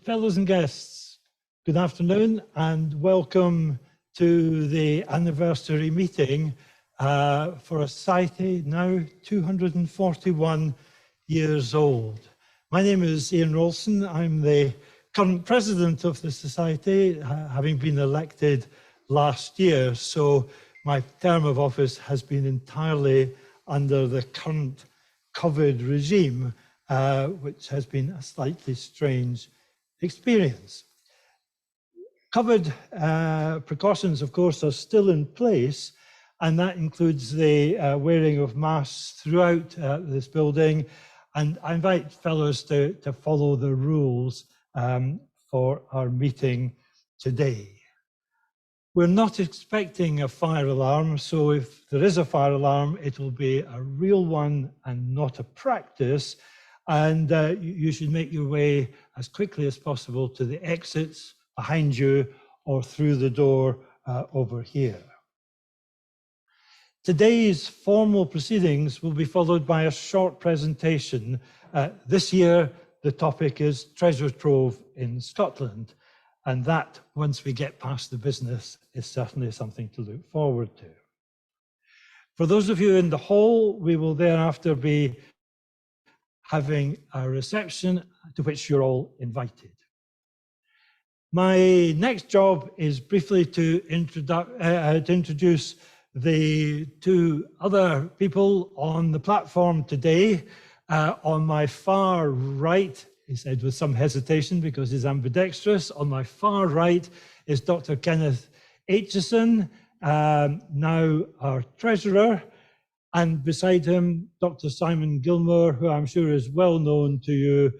fellows and guests, good afternoon and welcome to the anniversary meeting for a society now 241 years old. My name is Ian Rolson. I'm the current president of the society, having been elected last year, so my term of office has been entirely under the current COVID regime, which has been a slightly strange experience. COVID precautions, of course, are still in place, and that includes the wearing of masks throughout this building. And I invite fellows to follow the rules for our meeting today. We're not expecting a fire alarm, so if there is a fire alarm, it will be a real one and not a practice. And you should make your way as quickly as possible to the exits behind you or through the door over here. Today's formal proceedings will be followed by a short presentation. This year, the topic is Treasure Trove in Scotland. And that, once we get past the business, is certainly something to look forward to. For those of you in the hall, we will thereafter be having a reception to which you're all invited. My next job is briefly to introduce the two other people on the platform today. On my far right, he said with some hesitation because he's ambidextrous, on my far right is Dr. Kenneth Aitchison, now our treasurer, and beside him, Dr. Simon Gilmour, who I'm sure is well known to you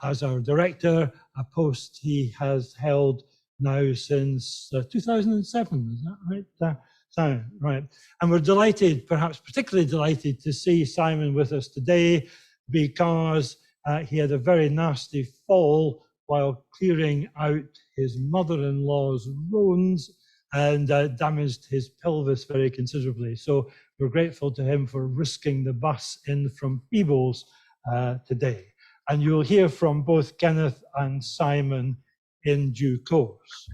as our director, a post he has held now since 2007, is that right? Right. And we're delighted, perhaps particularly delighted, to see Simon with us today because he had a very nasty fall while clearing out his mother-in-law's roans and damaged his pelvis very considerably. So we're grateful to him for risking the bus in from Peebles today. And you'll hear from both Kenneth and Simon in due course.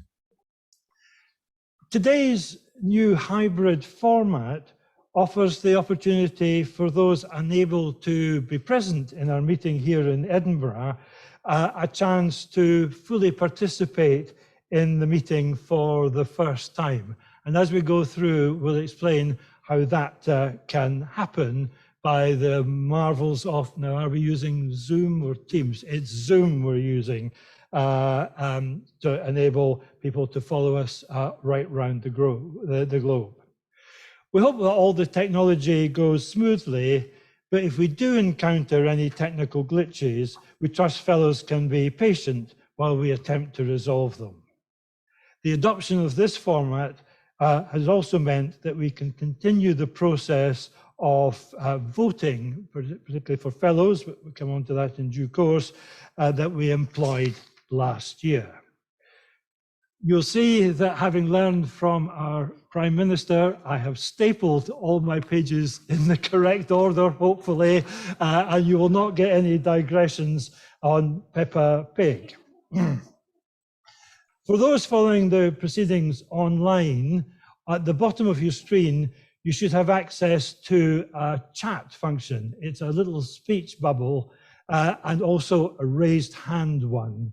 Today's new hybrid format offers the opportunity for those unable to be present in our meeting here in Edinburgh a chance to fully participate in the meeting for the first time. And as we go through, we'll explain how that can happen by the marvels of, now are we using Zoom or Teams? It's Zoom we're using to enable people to follow us right around the globe. We hope that all the technology goes smoothly, but if we do encounter any technical glitches, we trust fellows can be patient while we attempt to resolve them. The adoption of this format has also meant that we can continue the process of voting, particularly for fellows, but we'll come on to that in due course, that we employed last year. You'll see that having learned from our Prime Minister, I have stapled all my pages in the correct order, hopefully, and you will not get any digressions on Peppa Pig. For those following the proceedings online, at the bottom of your screen, you should have access to a chat function. It's a little speech bubble and also a raised hand one.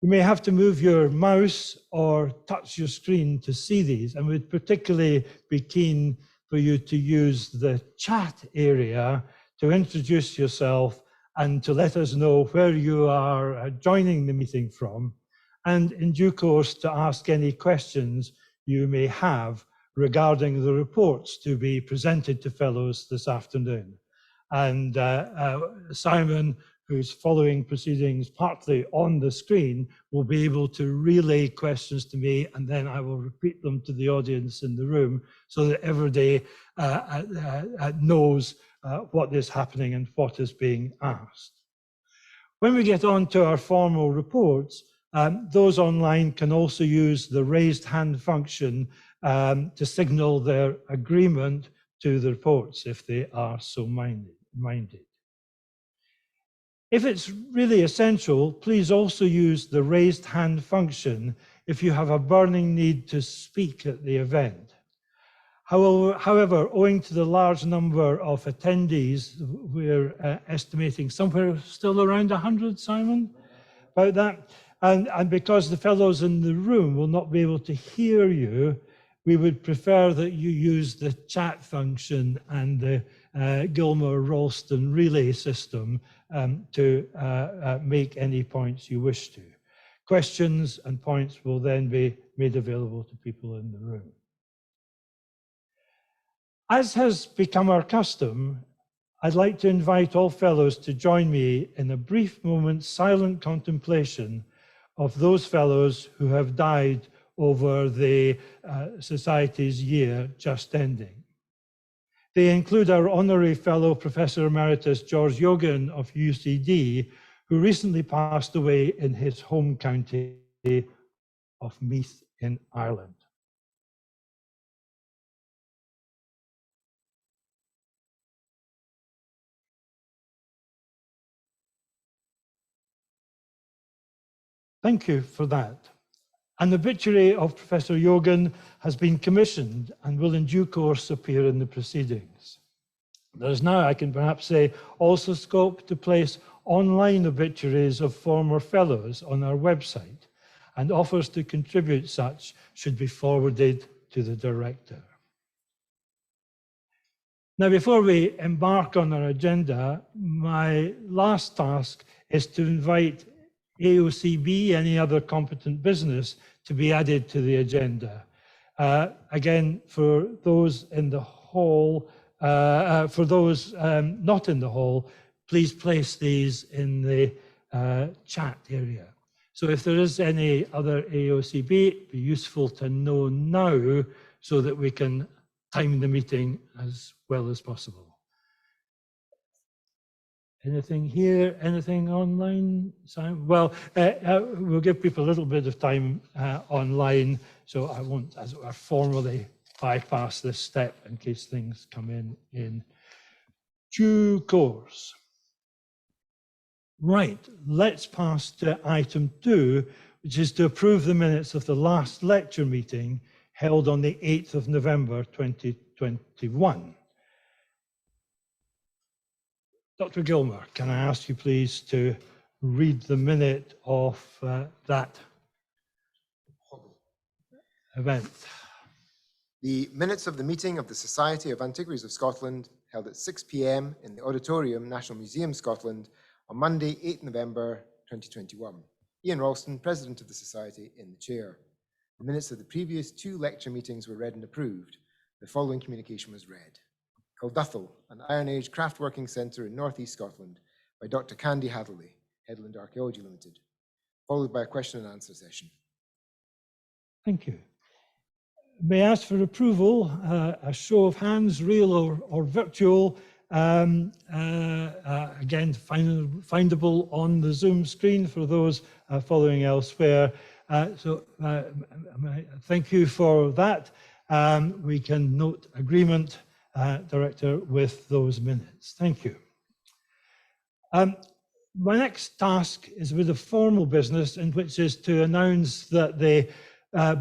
You may have to move your mouse or touch your screen to see these, and we'd particularly be keen for you to use the chat area to introduce yourself and to let us know where you are joining the meeting from, and in due course to ask any questions you may have regarding the reports to be presented to fellows this afternoon. And Simon, who's following proceedings partly on the screen, will be able to relay questions to me, and then I will repeat them to the audience in the room so that everybody knows what is happening and what is being asked. When we get on to our formal reports, those online can also use the raised hand function to signal their agreement to the reports if they are so minded. If it's really essential, please also use the raised hand function if you have a burning need to speak at the event. However, owing to the large number of attendees, we're estimating somewhere still around 100, Simon, about that. And because the fellows in the room will not be able to hear you, we would prefer that you use the chat function and the Gilmour-Ralston relay system to make any points you wish to. Questions and points will then be made available to people in the room. As has become our custom, I'd like to invite all fellows to join me in a brief moment's silent contemplation of those fellows who have died over the Society's year just ending. They include our honorary fellow, Professor Emeritus George Yogan of UCD, who recently passed away in his home county of Meath in Ireland. Thank you for that. An obituary of Professor Yogan has been commissioned and will in due course appear in the proceedings. There is now, I can perhaps say, also scope to place online obituaries of former fellows on our website, and offers to contribute such should be forwarded to the director. Now, before we embark on our agenda, my last task is to invite AOCB, any other competent business, to be added to the agenda. Again, for those in the hall, for those not in the hall, please place these in the chat area. So if there is any other AOCB, it'd be useful to know now so that we can time the meeting as well as possible. Anything here, anything online? Simon? Well, we'll give people a little bit of time online, so I won't, as it were, formally bypass this step in case things come in due course. Right, let's pass to item 2, which is to approve the minutes of the last lecture meeting held on the 8th of November 2021. Dr. Gilmour, can I ask you please to read the minute of that event? The minutes of the meeting of the Society of Antiquaries of Scotland held at 6 p.m. in the Auditorium, National Museum, Scotland on Monday, 8 November 2021. Ian Ralston, President of the Society, in the chair. The minutes of the previous 2 lecture meetings were read and approved. The following communication was read. Culduthel, an Iron Age craftworking centre in North East Scotland, by Dr. Candy Hatherley, Headland Archaeology Limited, followed by a question and answer session. Thank you. May I ask for approval, a show of hands, real or virtual, again, findable on the Zoom screen for those following elsewhere. Thank you for that. We can note agreement, Director, with those minutes. Thank you. My next task is with the formal business, in which is to announce that the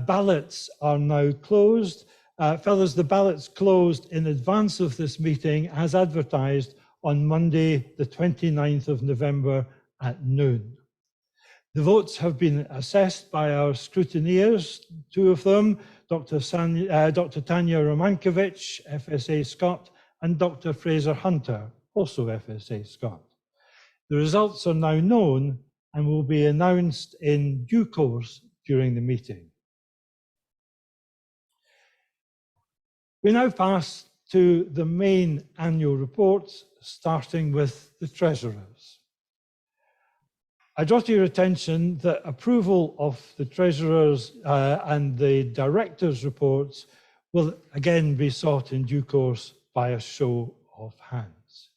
ballots are now closed. Fellows, the ballots closed in advance of this meeting as advertised on Monday, the 29th of November at noon. The votes have been assessed by our scrutineers, 2 of them, Dr. Tanya Romankiewicz, FSA Scot, and Dr. Fraser Hunter, also FSA Scot. The results are now known and will be announced in due course during the meeting. We now pass to the main annual reports, starting with the Treasurers. I draw to your attention that approval of the Treasurers and the Directors' reports will again be sought in due course by a show of hands.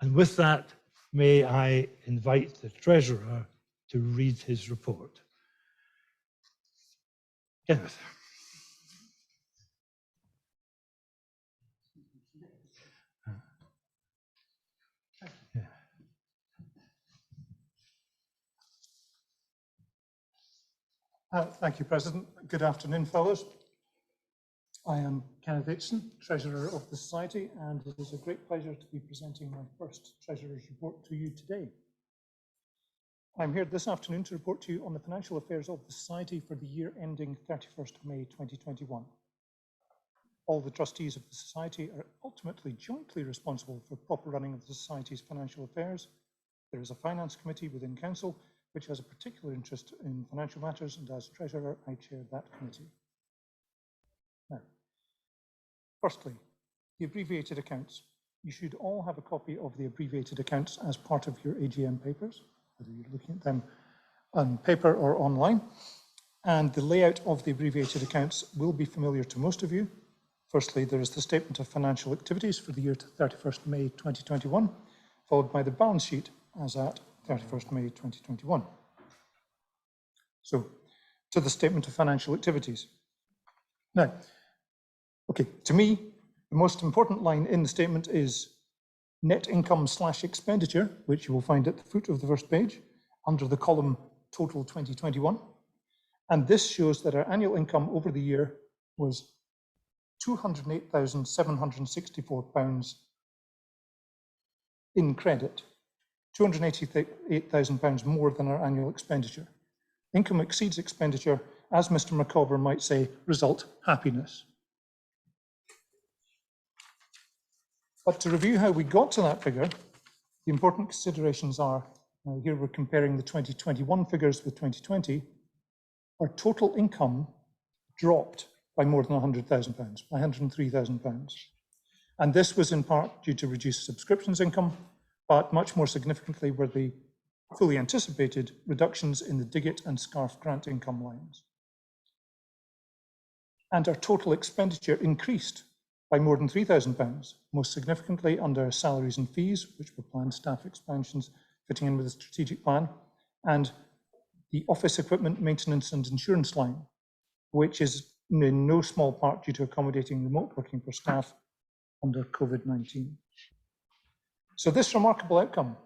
And with that, may I invite the Treasurer to read his report. Kenneth. Thank you, President. Good afternoon, fellows. I am Kenneth Aitchison, Treasurer of the Society, and it is a great pleasure to be presenting my first Treasurer's Report to you today. I'm here this afternoon to report to you on the financial affairs of the Society for the year ending 31st of May 2021. All the trustees of the Society are ultimately jointly responsible for proper running of the Society's financial affairs. There is a finance committee within Council which has a particular interest in financial matters, and as Treasurer, I chair that committee. Now, firstly, the abbreviated accounts. You should all have a copy of the abbreviated accounts as part of your AGM papers, whether you're looking at them on paper or online. And the layout of the abbreviated accounts will be familiar to most of you. Firstly, there is the statement of financial activities for the year to 31st May 2021, followed by the balance sheet as at 31st May 2021. So, to the statement of financial activities. Now, okay, to me, the most important line in the statement is net income / expenditure, which you will find at the foot of the first page, under the column total 2021. And this shows that our annual income over the year was £208,764 in credit, £288,000 more than our annual expenditure. Income exceeds expenditure, as Mr. Micawber might say, result happiness. But to review how we got to that figure, the important considerations are, here we're comparing the 2021 figures with 2020, our total income dropped by more than £100,000, by £103,000. And this was in part due to reduced subscriptions income, but much more significantly were the fully anticipated reductions in the Digit and Scarf grant income lines. And our total expenditure increased by more than £3,000, most significantly under salaries and fees, which were planned staff expansions fitting in with the strategic plan, and the office equipment maintenance and insurance line, which is in no small part due to accommodating remote working for staff under COVID-19. So this remarkable outcome,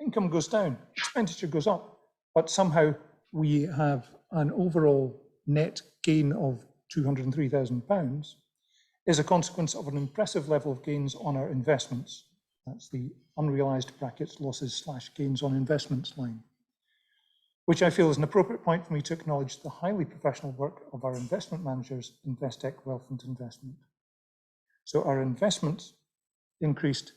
income goes down, expenditure goes up, but somehow we have an overall net gain of £203,000 is a consequence of an impressive level of gains on our investments. That's the unrealized brackets losses / gains on investments line, which I feel is an appropriate point for me to acknowledge the highly professional work of our investment managers, Investec Wealth and Investment. So our investments increased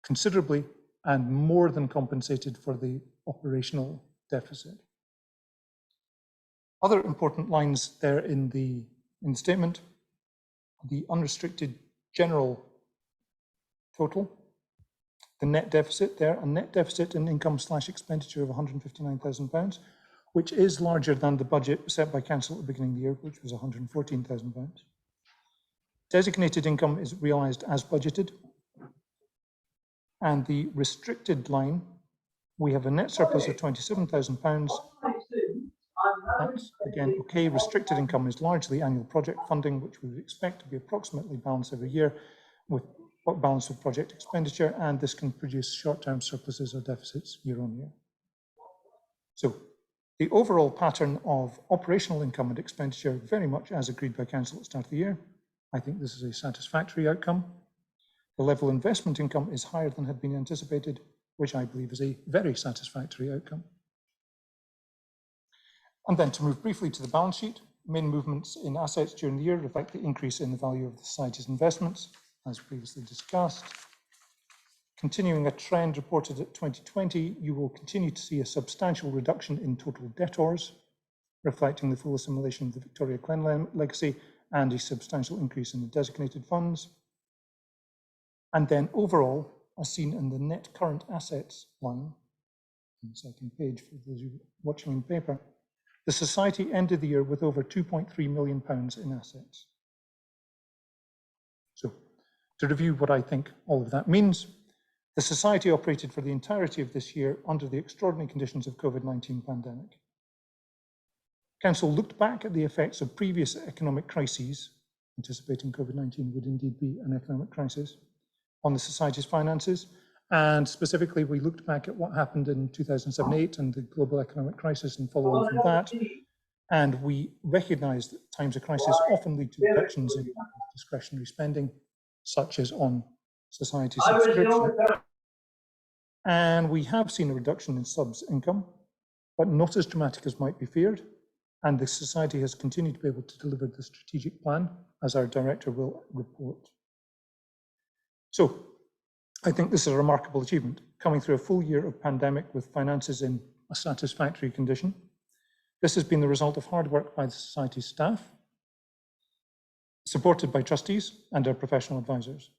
considerably and more than compensated for the operational deficit. Other important lines there in the statement, the unrestricted general total, the net deficit there, a net deficit in income / expenditure of £159,000, which is larger than the budget set by Council at the beginning of the year, which was £114,000. Designated income is realised as budgeted. And the restricted line, we have a net surplus of £27,000. That's, again, okay, restricted income is largely annual project funding, which we would expect to be approximately balanced every year with balance of project expenditure, and this can produce short-term surpluses or deficits year on year. So the overall pattern of operational income and expenditure very much as agreed by Council at the start of the year. I think this is a satisfactory outcome. The level of investment income is higher than had been anticipated, which I believe is a very satisfactory outcome. And then to move briefly to the balance sheet, main movements in assets during the year reflect the increase in the value of the Society's investments, as previously discussed. Continuing a trend reported at 2020, you will continue to see a substantial reduction in total debtors, reflecting the full assimilation of the Victoria Glen legacy and a substantial increase in the designated funds. And then overall, as seen in the net current assets line, on the second page for those who are watching in paper, the Society ended the year with over £2.3 million in assets. So, to review what I think all of that means, the Society operated for the entirety of this year under the extraordinary conditions of COVID-19 pandemic. Council looked back at the effects of previous economic crises, anticipating COVID-19 would indeed be an economic crisis, on the Society's finances, and specifically we looked back at what happened in 2007-8 and the global economic crisis and follow on from that, And we recognise that times of crisis often lead to reductions in discretionary spending, such as on society subscription. And we have seen a reduction in subs income, but not as dramatic as might be feared. And the Society has continued to be able to deliver the strategic plan, as our director will report. So I think this is a remarkable achievement, coming through a full year of pandemic with finances in a satisfactory condition. This has been the result of hard work by the Society's staff, supported by trustees and our professional advisors.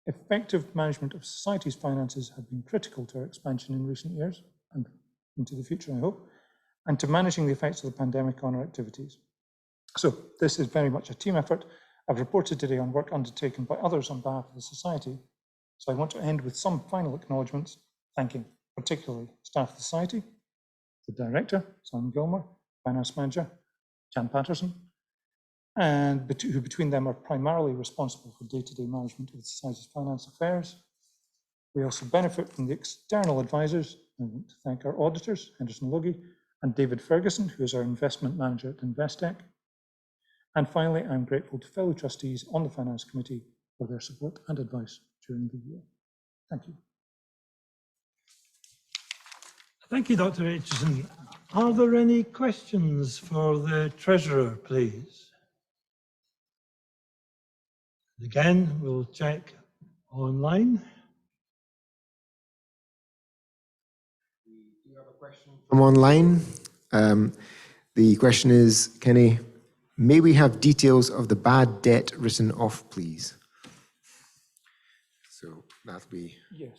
Effective management of Society's finances have been critical to our expansion in recent years and into the future, I hope, and to managing the effects of the pandemic on our activities. So this is very much a team effort. I've reported today on work undertaken by others on behalf of the Society. So I want to end with some final acknowledgements, thanking particularly staff of the Society, the Director, Simon Gilmour, Finance Manager, Jan Patterson, and who between them are primarily responsible for day-to-day management of the Society's finance affairs. We also benefit from the external advisors. I want to thank our auditors, Henderson Logie, and David Ferguson, who is our investment manager at Investec. And finally, I'm grateful to fellow trustees on the Finance Committee for their support and advice during the year. Thank you. Thank you, Dr. Aitchison. Are there any questions for the Treasurer, please? Again, we'll check online. We do have a question from online. The question is, Kenny, may we have details of the bad debt written off, please? So that'll be... Yes.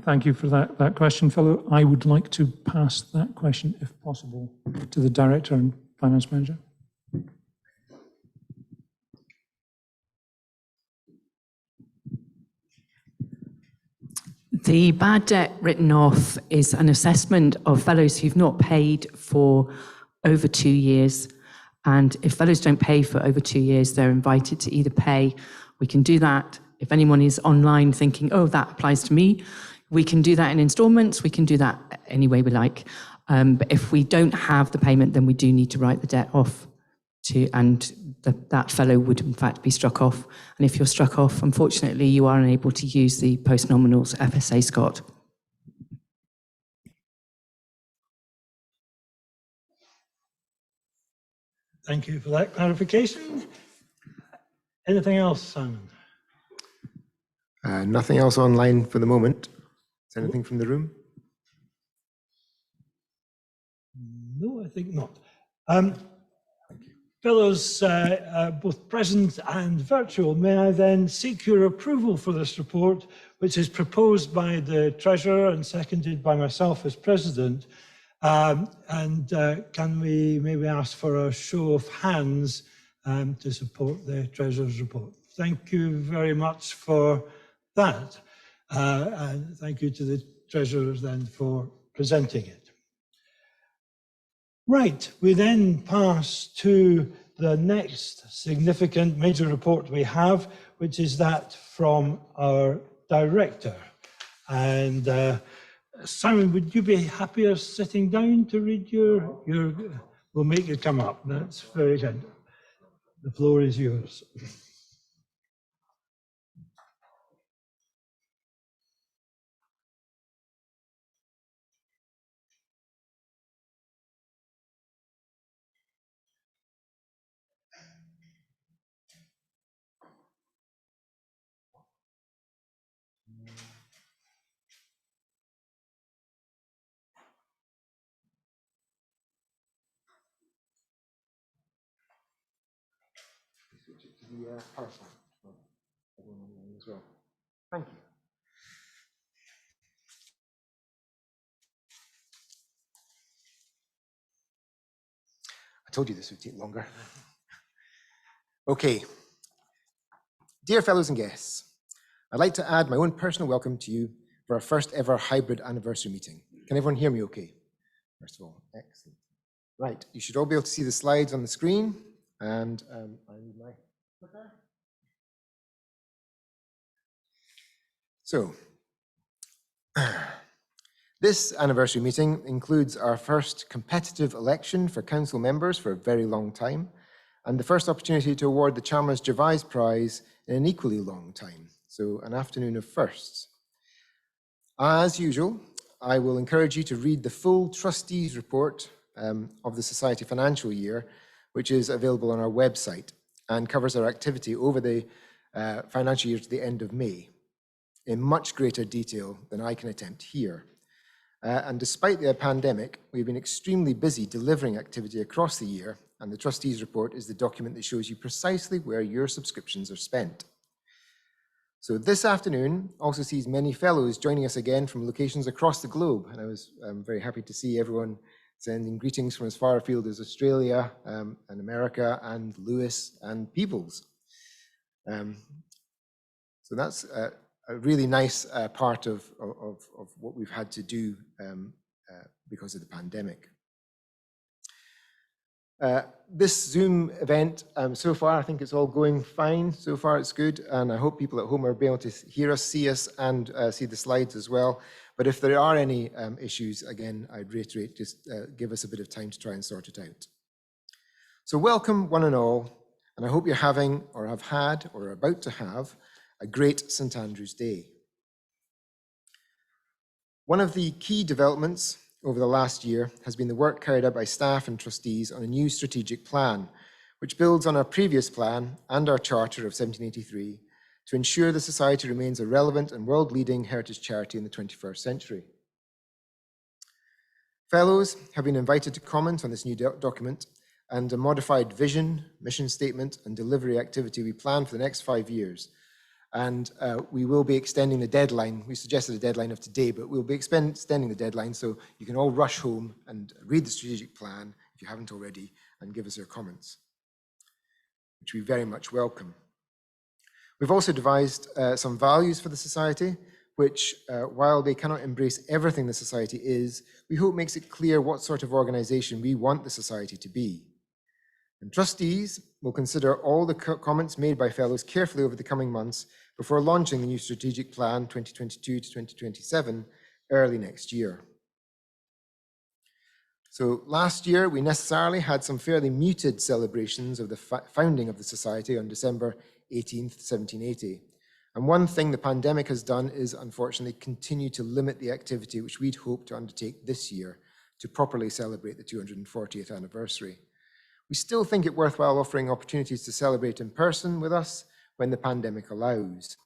Thank you for that question, fellow. I would like to pass that question, if possible, to the Director and Finance Manager. The bad debt written off is an assessment of fellows who've not paid for over 2 years. And if fellows don't pay for over 2 years, they're invited to either pay. We can do that. If anyone is online thinking, oh, that applies to me, we can do that in installments. We can do that any way we like. But if we don't have the payment, then we do need to write the debt off that fellow would in fact be struck off. And if you're struck off, unfortunately, you are unable to use the post-nominals FSA Scott. Thank you for that clarification. Anything else, Simon? Nothing else online for the moment. Is there anything from the room? No, I think not. Fellows, both present and virtual, may I then seek your approval for this report, which is proposed by the Treasurer and seconded by myself as President. Can we maybe ask for a show of hands to support the Treasurer's report? Thank you very much for that. And thank you to the Treasurers then for presenting it. Right, we then pass to the next significant major report we have, which is that from our Director. And Simon, would you be happier sitting down to read your we'll make you come up. That's very good. The floor is yours. PowerPoint for everyone online as well. Thank you. I told you this would take longer. Okay. Dear fellows and guests, I'd like to add my own personal welcome to you for our first ever hybrid anniversary meeting. Can everyone hear me okay? First of all, excellent. Right, you should all be able to see the slides on the screen, and I need my clicker. So, This anniversary meeting includes our first competitive election for council members for a very long time, and the first opportunity to award the Chalmers-Jervise Prize in an equally long time. So an afternoon of firsts. As usual, I will encourage you to read the full trustees report of the Society financial year, which is available on our website and covers our activity over the financial year to the end of May in much greater detail than I can attempt here. And despite the pandemic, we've been extremely busy delivering activity across the year, and the trustees report is the document that shows you precisely where your subscriptions are spent. So this afternoon also sees many fellows joining us again from locations across the globe, and I was very happy to see everyone sending greetings from as far afield as Australia and America and Lewis and Peebles. So that's a really nice part of what we've had to do because of the pandemic. This Zoom event, so far, I think it's all going fine. So far, it's good, and I hope people at home are able to hear us, see us, and see the slides as well. But if there are any issues, again, I'd reiterate, just give us a bit of time to try and sort it out. So welcome, one and all, and I hope you're having, or have had, or are about to have, a great St. Andrew's Day. One of the key developments over the last year has been the work carried out by staff and trustees on a new strategic plan, which builds on our previous plan and our charter of 1783 to ensure the Society remains a relevant and world-leading heritage charity in the 21st century. Fellows have been invited to comment on this new document and a modified vision, mission statement, and delivery activity we plan for the next 5 years. And we will be extending the deadline. We suggested a deadline of today, but we'll be extending the deadline so you can all rush home and read the strategic plan, if you haven't already, and give us your comments, which we very much welcome. We've also devised some values for the Society, which, while they cannot embrace everything the Society is, we hope makes it clear what sort of organisation we want the Society to be. And trustees will consider all the comments made by fellows carefully over the coming months before launching the new strategic plan 2022 to 2027 early next year. So last year, we necessarily had some fairly muted celebrations of the founding of the Society on December 18th, 1780. And one thing the pandemic has done is, unfortunately, continue to limit the activity which we'd hoped to undertake this year to properly celebrate the 240th anniversary. We still think it worthwhile offering opportunities to celebrate in person with us when the pandemic allows.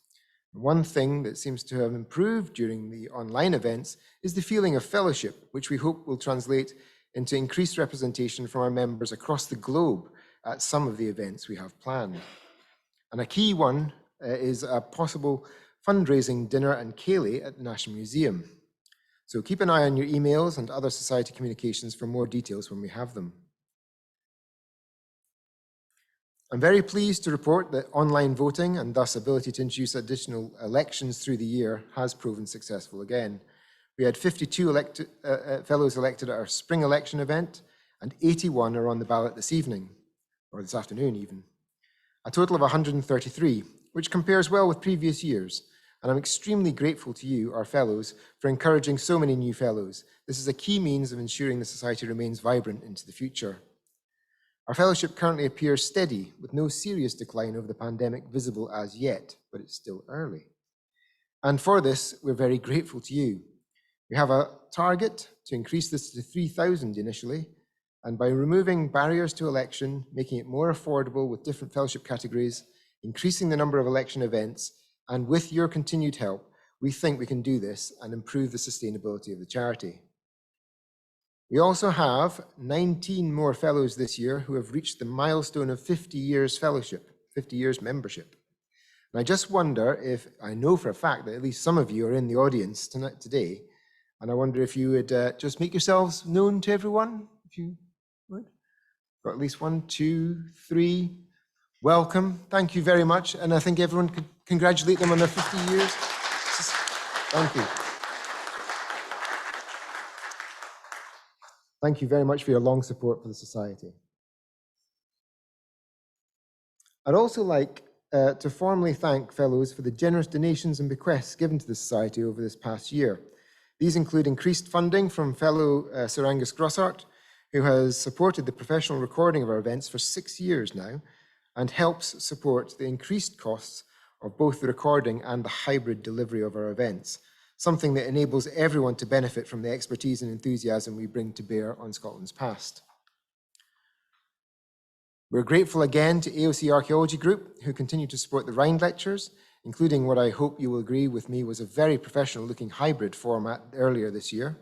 One thing that seems to have improved during the online events is the feeling of fellowship, which we hope will translate into increased representation from our members across the globe at some of the events we have planned. And a key one is a possible fundraising dinner and ceilidh at the National Museum. So keep an eye on your emails and other Society communications for more details when we have them. I'm very pleased to report that online voting and thus ability to introduce additional elections through the year has proven successful again. We had 52 fellows elected at our spring election event, and 81 are on the ballot this evening, or this afternoon even. A total of 133, which compares well with previous years. And I'm extremely grateful to you, our fellows, for encouraging so many new fellows. This is a key means of ensuring the Society remains vibrant into the future. Our fellowship currently appears steady, with no serious decline over the pandemic visible as yet, but it's still early. And for this, we're very grateful to you. We have a target to increase this to 3,000 initially, and by removing barriers to election, making it more affordable with different fellowship categories, increasing the number of election events, and with your continued help, we think we can do this and improve the sustainability of the charity. We also have 19 more fellows this year who have reached the milestone of 50 years fellowship, 50 years membership. And I just wonder if, I know for a fact that at least some of you are in the audience today, and I wonder if you would just make yourselves known to everyone, if you would. Got at least 1, 2, 3. Welcome, thank you very much. And I think everyone could congratulate them on their 50 years. Thank you. Thank you very much for your long support for the Society. I'd also like to formally thank fellows for the generous donations and bequests given to the Society over this past year. These include increased funding from fellow Sir Angus Grossart, who has supported the professional recording of our events for 6 years now, and helps support the increased costs of both the recording and the hybrid delivery of our events, something that enables everyone to benefit from the expertise and enthusiasm we bring to bear on Scotland's past. We're grateful again to AOC Archaeology Group, who continue to support the Rhind Lectures, including what I hope you will agree with me was a very professional-looking hybrid format earlier this year.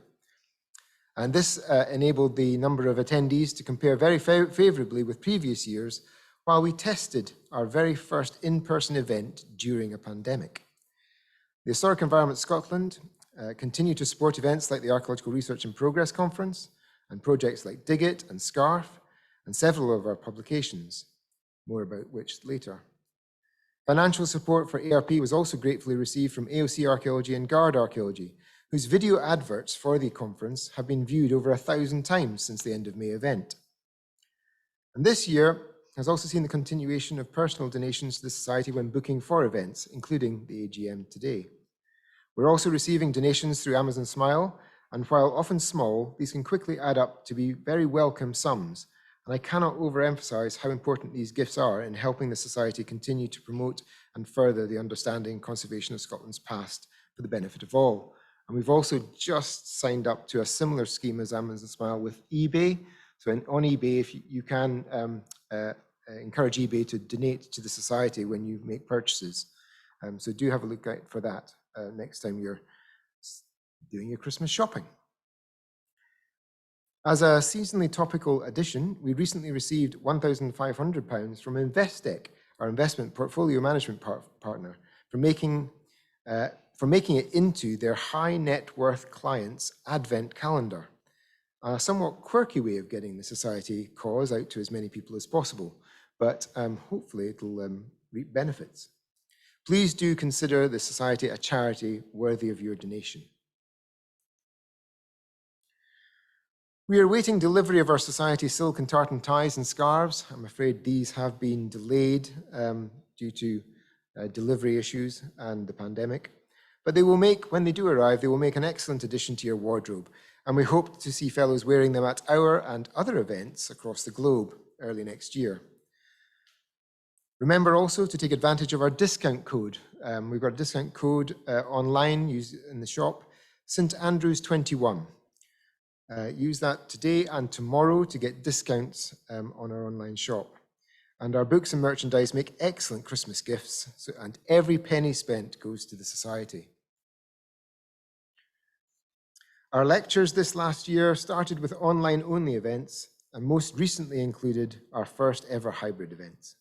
And this enabled the number of attendees to compare very favourably with previous years, while we tested our very first in-person event during a pandemic. The Historic Environment Scotland continue to support events like the Archaeological Research in Progress Conference and projects like Dig It and Scarf, and several of our publications, more about which later. Financial support for ARP was also gratefully received from AOC Archaeology and Guard Archaeology, whose video adverts for the conference have been viewed over 1,000 times since the end of May event. And this year has also seen the continuation of personal donations to the Society when booking for events, including the AGM today. We're also receiving donations through Amazon Smile, and while often small, these can quickly add up to be very welcome sums. And I cannot overemphasize how important these gifts are in helping the Society continue to promote and further the understanding and conservation of Scotland's past for the benefit of all. And we've also just signed up to a similar scheme as Amazon Smile with eBay. So on eBay, if you can encourage eBay to donate to the Society when you make purchases. So do have a look out for that next time you're doing your Christmas shopping. As a seasonally topical addition, we recently received £1,500 from Investec, our investment portfolio management partner, for making it into their high net worth clients' Advent calendar. A somewhat quirky way of getting the Society cause out to as many people as possible, but hopefully it'll reap benefits. Please do consider the Society a charity worthy of your donation. We are awaiting delivery of our Society silk and tartan ties and scarves. I'm afraid these have been delayed due to delivery issues and the pandemic. But they will make, when they do arrive, they will make an excellent addition to your wardrobe. And we hope to see fellows wearing them at our and other events across the globe early next year. Remember also to take advantage of our discount code. We've got a discount code online used in the shop, St Andrews 21. Use that today and tomorrow to get discounts on our online shop. And our books and merchandise make excellent Christmas gifts, and every penny spent goes to the Society. Our lectures this last year started with online-only events and most recently included our first ever hybrid events.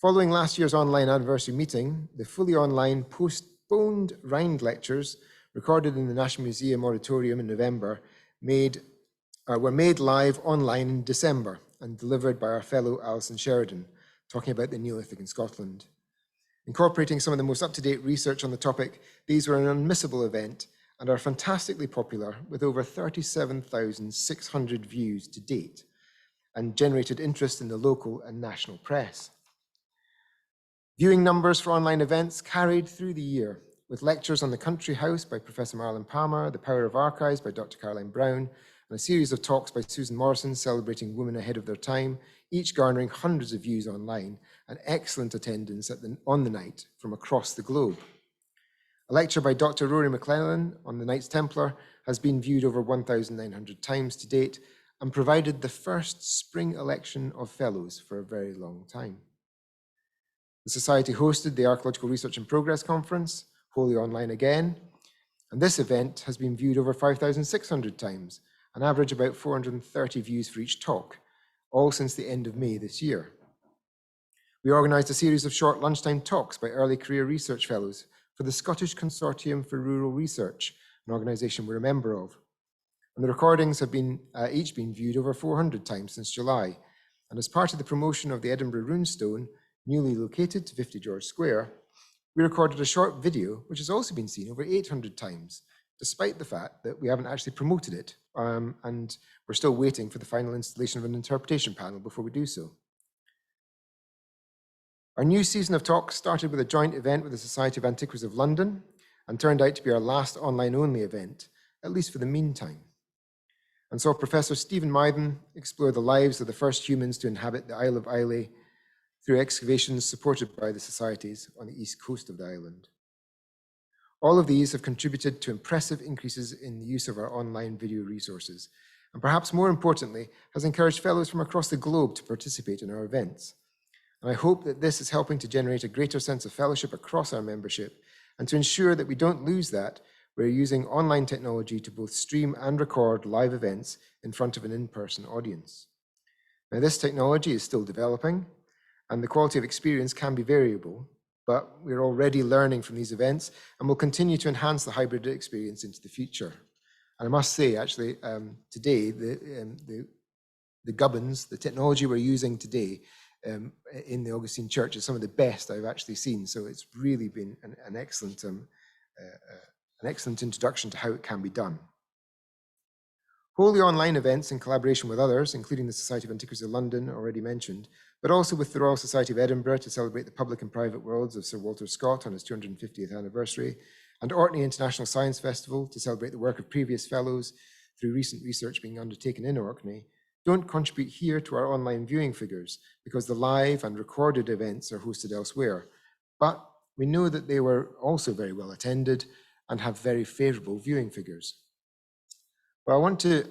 Following last year's online anniversary meeting, the fully online postponed Rhind lectures recorded in the National Museum Auditorium in November were made live online in December and delivered by our fellow Alison Sheridan, talking about the Neolithic in Scotland. Incorporating some of the most up-to-date research on the topic, these were an unmissable event and are fantastically popular, with over 37,600 views to date, and generated interest in the local and national press. Viewing numbers for online events carried through the year, with lectures on the Country House by Professor Marlon Palmer, The Power of Archives by Dr. Caroline Brown, and a series of talks by Susan Morrison celebrating women ahead of their time, each garnering hundreds of views online and excellent attendance on the night from across the globe. A lecture by Dr. Rory McClellan on the Knights Templar has been viewed over 1,900 times to date and provided the first spring election of fellows for a very long time. The Society hosted the Archaeological Research in Progress Conference, wholly online again, and this event has been viewed over 5,600 times, an average about 430 views for each talk, all since the end of May this year. We organised a series of short lunchtime talks by early career research fellows for the Scottish Consortium for Rural Research, an organisation we're a member of. And the recordings have each been viewed over 400 times since July, and as part of the promotion of the Edinburgh Runestone, newly located to 50 George Square, we recorded a short video which has also been seen over 800 times, despite the fact that we haven't actually promoted it, and we're still waiting for the final installation of an interpretation panel before we do so. Our new season of talks started with a joint event with the Society of Antiquaries of London, and turned out to be our last online-only event, at least for the meantime, and saw Professor Stephen Mythen explore the lives of the first humans to inhabit the Isle of Islay through excavations supported by the societies on the east coast of the island. All of these have contributed to impressive increases in the use of our online video resources, and perhaps more importantly, has encouraged fellows from across the globe to participate in our events. And I hope that this is helping to generate a greater sense of fellowship across our membership, and to ensure that we don't lose that, we're using online technology to both stream and record live events in front of an in-person audience. Now, this technology is still developing, and the quality of experience can be variable, but we're already learning from these events, and we'll continue to enhance the hybrid experience into the future. And I must say, actually, today, the gubbins, the technology we're using today in the Augustine Church is some of the best I've actually seen. So it's really been an excellent introduction to how it can be done. Wholly online events in collaboration with others, including the Society of Antiquaries of London, already mentioned, but also with the Royal Society of Edinburgh to celebrate the public and private worlds of Sir Walter Scott on his 250th anniversary, and Orkney International Science Festival to celebrate the work of previous fellows through recent research being undertaken in Orkney, don't contribute here to our online viewing figures because the live and recorded events are hosted elsewhere. But we know that they were also very well attended and have very favourable viewing figures. But I want to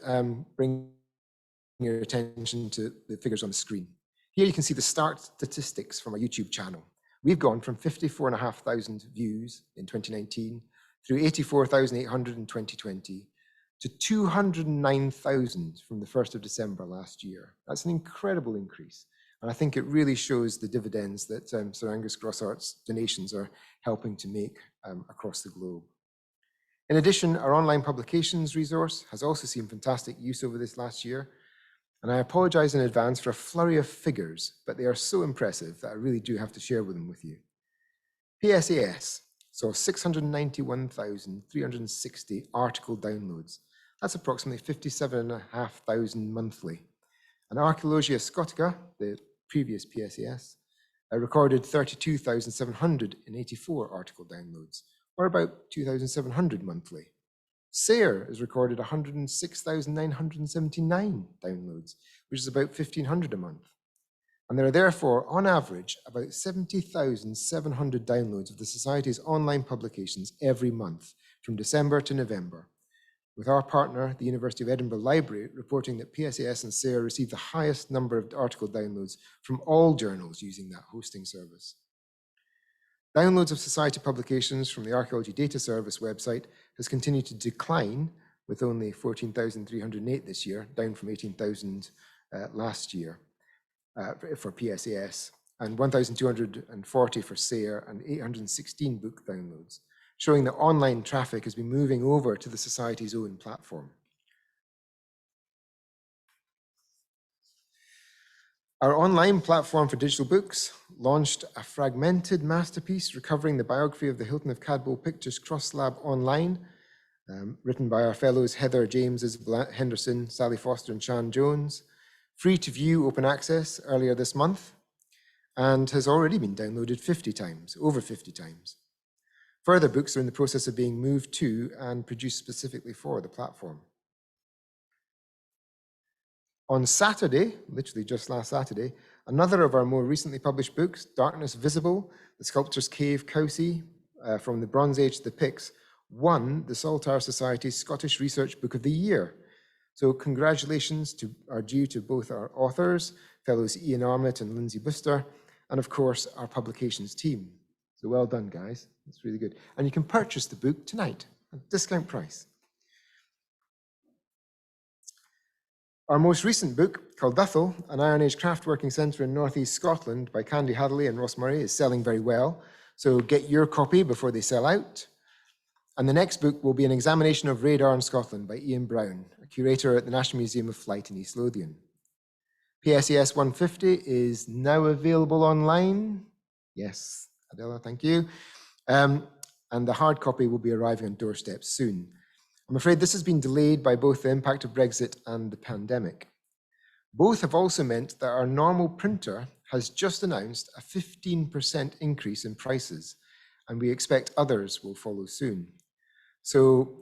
bring your attention to the figures on the screen. Here you can see the start statistics from our YouTube channel. We've gone from 54,500 views in 2019 through 84,800 in 2020 to 209,000 from the 1st of December last year. That's an incredible increase. And I think it really shows the dividends that Sir Angus Grossart's donations are helping to make across the globe. In addition, our online publications resource has also seen fantastic use over this last year. And I apologize in advance for a flurry of figures, but they are so impressive that I really do have to share them with you. PSAS saw 691,360 article downloads. That's approximately 57,500 monthly. And Archaeologia Scotica, the previous PSAS, recorded 32,784 article downloads, or about 2,700 monthly. SARE has recorded 106,979 downloads, which is about 1,500 a month. And there are therefore, on average, about 70,700 downloads of the Society's online publications every month, from December to November, with our partner, the University of Edinburgh Library, reporting that PSAS and SARE received the highest number of article downloads from all journals using that hosting service. Downloads of Society publications from the Archaeology Data Service website has continued to decline, with only 14,308 this year, down from 18,000 last year for PSAS, and 1,240 for SARE, and 816 book downloads, showing that online traffic has been moving over to the Society's own platform. Our online platform for digital books launched a fragmented masterpiece recovering the biography of the Hilton of Cadboll Pictures Cross Slab online, written by our fellows Heather James, Isabel Henderson, Sally Foster and Sian Jones, free to view open access earlier this month, and has already been downloaded 50 times, over 50 times. Further books are in the process of being moved to and produced specifically for the platform. On Saturday, literally just last Saturday, another of our more recently published books, Darkness Visible, The Sculptor's Cave, Cowsey, from the Bronze Age to the Picts, won the Saltire Society's Scottish Research Book of the Year. So congratulations are due to both our authors, fellows Ian Armit and Lindsay Buster, and of course, our publications team. So well done, guys. It's really good. And you can purchase the book tonight at discount price. Our most recent book, called Duthel, an Iron Age craftworking centre in North East Scotland by Candy Hadley and Ross Murray, is selling very well. So get your copy before they sell out. And the next book will be an examination of radar in Scotland by Ian Brown, a curator at the National Museum of Flight in East Lothian. PSAS 150 is now available online. Yes, Adela, thank you. And the hard copy will be arriving on doorsteps soon. I'm afraid this has been delayed by both the impact of Brexit and the pandemic. Both have also meant that our normal printer has just announced a 15% increase in prices, and we expect others will follow soon. So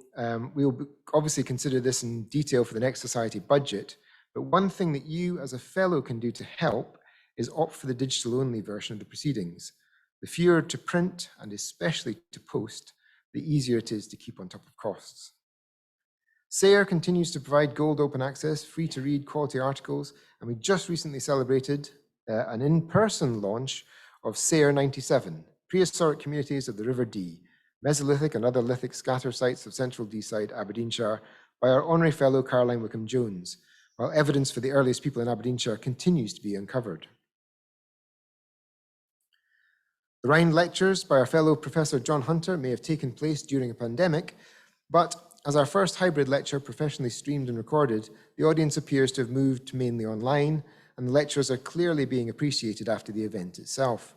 we'll obviously consider this in detail for the next society budget, but one thing that you as a fellow can do to help is opt for the digital-only version of the proceedings. The fewer to print, and especially to post, the easier it is to keep on top of costs. SARE continues to provide gold open access, free to read quality articles, and we just recently celebrated an in-person launch of SARE 97, Prehistoric Communities of the River Dee, Mesolithic and other lithic scatter sites of central Deeside, Aberdeenshire, by our honorary fellow Caroline Wickham-Jones, while evidence for the earliest people in Aberdeenshire continues to be uncovered. The Rhine lectures by our fellow Professor John Hunter may have taken place during a pandemic, but as our first hybrid lecture professionally streamed and recorded, the audience appears to have moved to mainly online, and the lectures are clearly being appreciated after the event itself.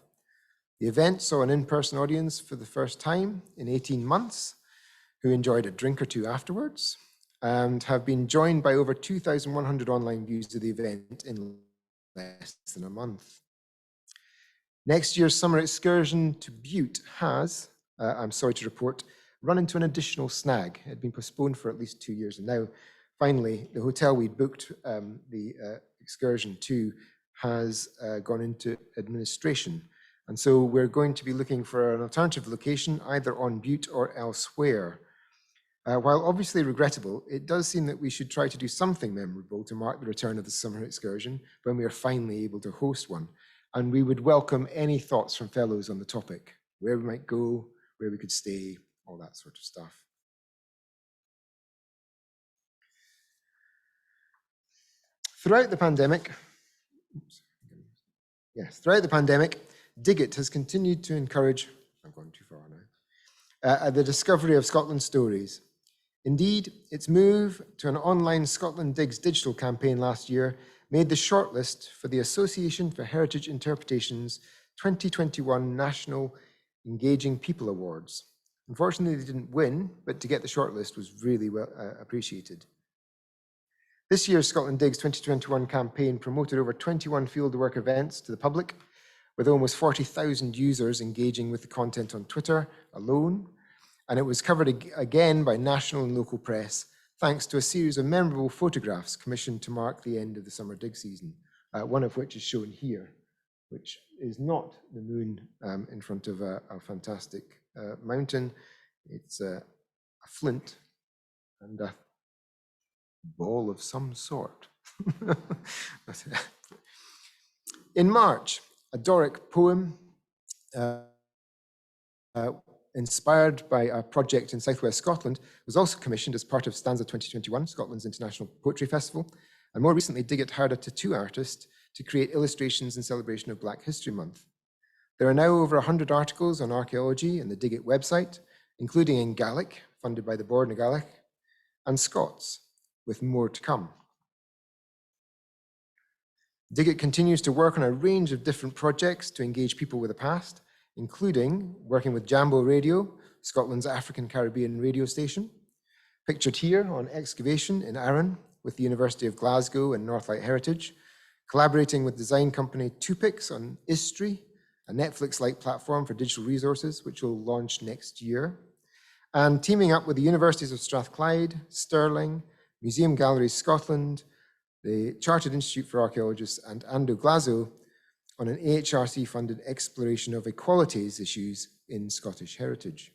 The event saw an in-person audience for the first time in 18 months, who enjoyed a drink or two afterwards, and have been joined by over 2,100 online views of the event in less than a month. Next year's summer excursion to Butte has, I'm sorry to report, run into an additional snag. It had been postponed for at least 2 years, and now finally the hotel we booked the excursion to has gone into administration. And so we're going to be looking for an alternative location, either on Butte or elsewhere. While obviously regrettable, it does seem that we should try to do something memorable to mark the return of the summer excursion when we are finally able to host one. And we would welcome any thoughts from fellows on the topic, where we might go, where we could stay, all that sort of stuff. Throughout the pandemic, Digit has continued to encourage, I've gone too far now, the discovery of Scotland stories. Indeed, its move to an online Scotland Digs digital campaign last year made the shortlist for the Association for Heritage Interpretation's 2021 National Engaging People Awards. Unfortunately, they didn't win, but to get the shortlist was really well appreciated. This year's Scotland Digs 2021 campaign promoted over 21 fieldwork events to the public, with almost 40,000 users engaging with the content on Twitter alone, and it was covered again by national and local press, thanks to a series of memorable photographs commissioned to mark the end of the summer dig season, one of which is shown here, which is not the moon in front of a fantastic mountain. It's a flint and a ball of some sort. In March, a Doric poem inspired by a project in southwest Scotland was also commissioned as part of Stanza 2021, Scotland's International Poetry Festival. And more recently, Digit hired a tattoo artist to create illustrations in celebration of Black History Month. There are now over 100 articles on archaeology in the Digit website, including in Gaelic, funded by the Board na Gaelic, and Scots, with more to come. Digit continues to work on a range of different projects to engage people with the past, including working with Jambo Radio, Scotland's African Caribbean radio station, pictured here on excavation in Arran with the University of Glasgow and Northlight Heritage, collaborating with design company Tupix on Istry, a Netflix-like platform for digital resources, which will launch next year, and teaming up with the Universities of Strathclyde, Stirling, Museum Galleries Scotland, the Chartered Institute for Archaeologists, and Ando Glasgow on an AHRC-funded exploration of equalities issues in Scottish heritage.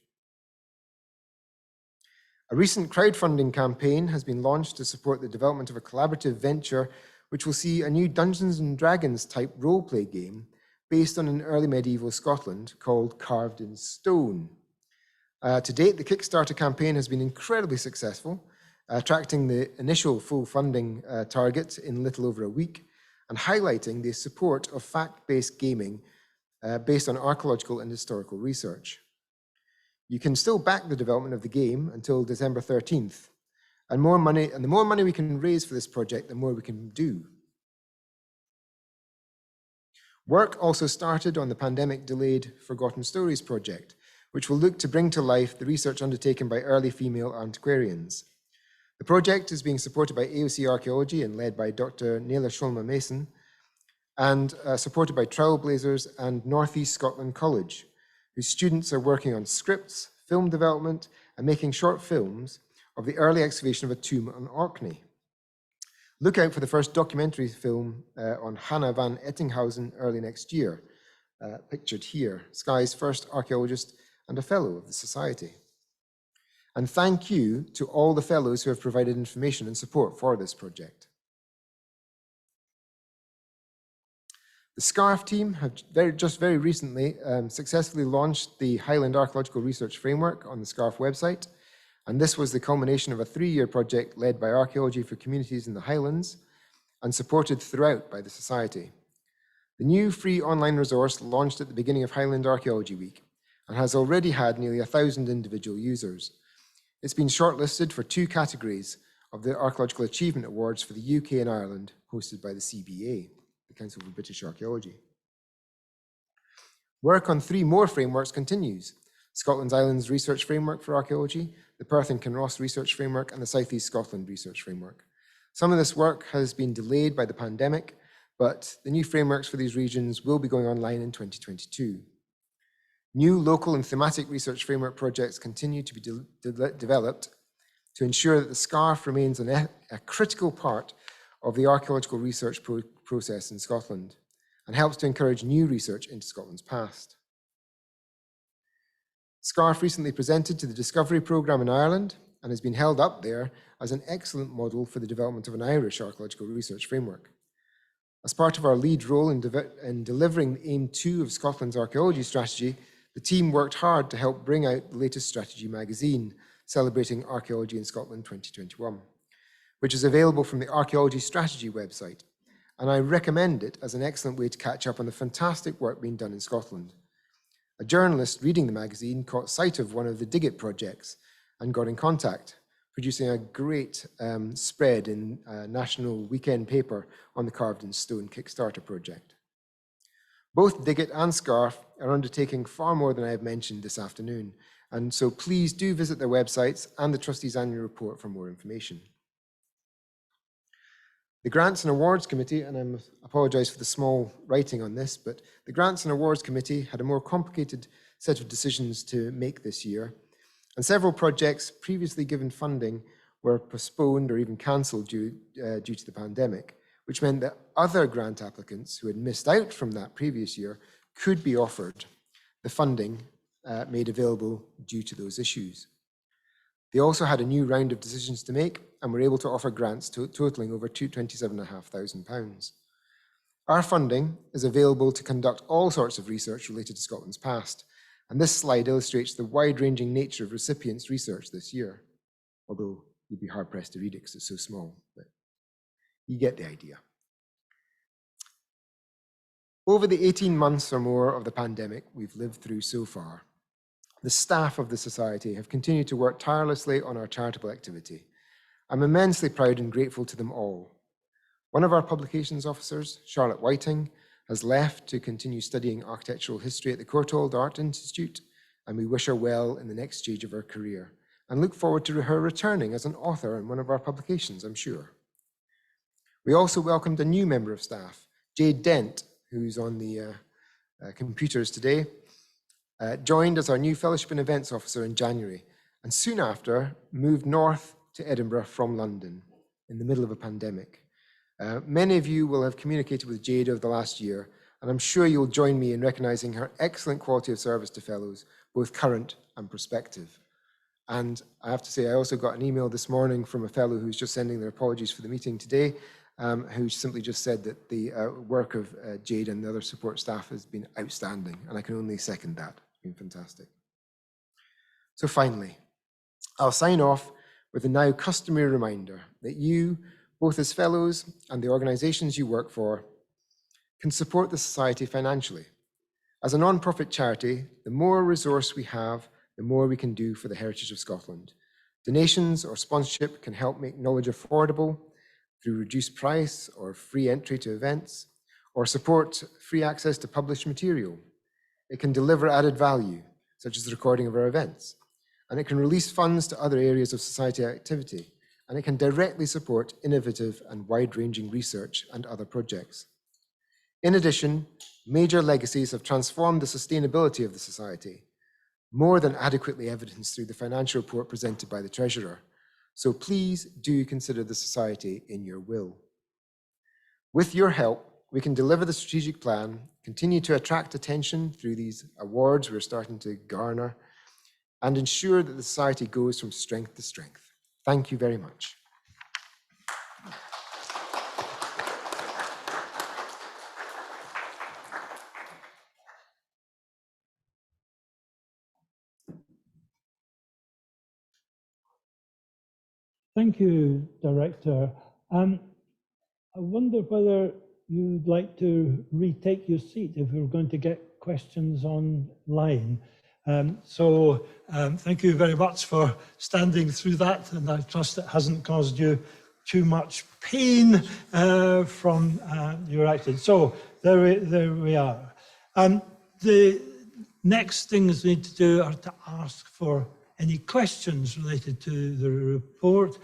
A recent crowdfunding campaign has been launched to support the development of a collaborative venture which will see a new Dungeons and Dragons type roleplay game based on an early medieval Scotland called Carved in Stone. To date, the Kickstarter campaign has been incredibly successful, attracting the initial full funding target in little over a week, and highlighting the support of fact-based gaming based on archaeological and historical research. You can still back the development of the game until December 13th, and the more money we can raise for this project, the more we can do. Work also started on the pandemic-delayed Forgotten Stories project, which will look to bring to life the research undertaken by early female antiquarians. The project is being supported by AOC Archaeology and led by Dr. Naila Sholma-Mason, and supported by Trailblazers and North East Scotland College, whose students are working on scripts, film development, and making short films of the early excavation of a tomb on Orkney. Look out for the first documentary film on Hannah van Ettinghausen early next year, pictured here, Skye's first archaeologist and a fellow of the Society. And thank you to all the fellows who have provided information and support for this project. The SCARF team have just very recently successfully launched the Highland Archaeological Research Framework on the SCARF website. And this was the culmination of a 3-year project led by Archaeology for Communities in the Highlands and supported throughout by the Society. The new free online resource launched at the beginning of Highland Archaeology Week and has already had nearly 1,000 individual users. It's been shortlisted for 2 categories of the Archaeological Achievement Awards for the UK and Ireland, hosted by the CBA, the Council for British Archaeology. Work on 3 more frameworks continues: Scotland's Islands Research Framework for Archaeology, the Perth and Kinross Research Framework, and the South East Scotland Research Framework. Some of this work has been delayed by the pandemic, but the new frameworks for these regions will be going online in 2022. New local and thematic research framework projects continue to be developed to ensure that the SCARF remains a critical part of the archaeological research process in Scotland and helps to encourage new research into Scotland's past. SCARF recently presented to the Discovery Programme in Ireland and has been held up there as an excellent model for the development of an Irish archaeological research framework. As part of our lead role in delivering the Aim 2 of Scotland's archaeology strategy, the team worked hard to help bring out the latest strategy magazine, celebrating Archaeology in Scotland 2021, which is available from the Archaeology Strategy website. And I recommend it as an excellent way to catch up on the fantastic work being done in Scotland. A journalist reading the magazine caught sight of one of the Dig It projects and got in contact, producing a great spread in a national weekend paper on the Carved in Stone Kickstarter project. Both Dig It and SCARF are undertaking far more than I have mentioned this afternoon, and so please do visit their websites and the Trustees' Annual Report for more information. The Grants and Awards Committee, and I apologise for the small writing on this, but the Grants and Awards Committee had a more complicated set of decisions to make this year, and several projects previously given funding were postponed or even cancelled due to the pandemic, which meant that other grant applicants who had missed out from that previous year could be offered the funding made available due to those issues. They also had a new round of decisions to make and were able to offer grants totaling over £27,500. Our funding is available to conduct all sorts of research related to Scotland's past, and this slide illustrates the wide-ranging nature of recipients' research this year, although you'd be hard-pressed to read it because it's so small, but you get the idea. Over the 18 months or more of the pandemic we've lived through so far, the staff of the Society have continued to work tirelessly on our charitable activity. I'm immensely proud and grateful to them all. One of our publications officers, Charlotte Whiting, has left to continue studying architectural history at the Courtauld Art Institute, and we wish her well in the next stage of her career and look forward to her returning as an author in one of our publications, I'm sure. We also welcomed a new member of staff, Jade Dent, who's on the computers today, joined as our new Fellowship and Events Officer in January, and soon after moved north to Edinburgh from London in the middle of a pandemic. Many of you will have communicated with Jade over the last year, and I'm sure you'll join me in recognising her excellent quality of service to fellows, both current and prospective. And I have to say, I also got an email this morning from a fellow who's just sending their apologies for the meeting today, who simply just said that the work of Jade and the other support staff has been outstanding, and I can only second that. It's been fantastic. So finally, I'll sign off with a now customary reminder that you, both as fellows and the organisations you work for, can support the Society financially. As a non-profit charity, the more resource we have, the more we can do for the heritage of Scotland. Donations or sponsorship can help make knowledge affordable through reduced price or free entry to events, or support free access to published material. It can deliver added value, such as the recording of our events, and it can release funds to other areas of society activity, and it can directly support innovative and wide-ranging research and other projects. In addition, major legacies have transformed the sustainability of the Society, more than adequately evidenced through the financial report presented by the Treasurer. So please do consider the Society in your will. With your help, we can deliver the strategic plan, continue to attract attention through these awards we're starting to garner, and ensure that the Society goes from strength to strength. Thank you very much. Thank you, Director. I wonder whether you'd like to retake your seat if we're going to get questions online. Thank you very much for standing through that, and I trust it hasn't caused you too much pain from your action. So there we are. The next things we need to do are to ask for any questions related to the report.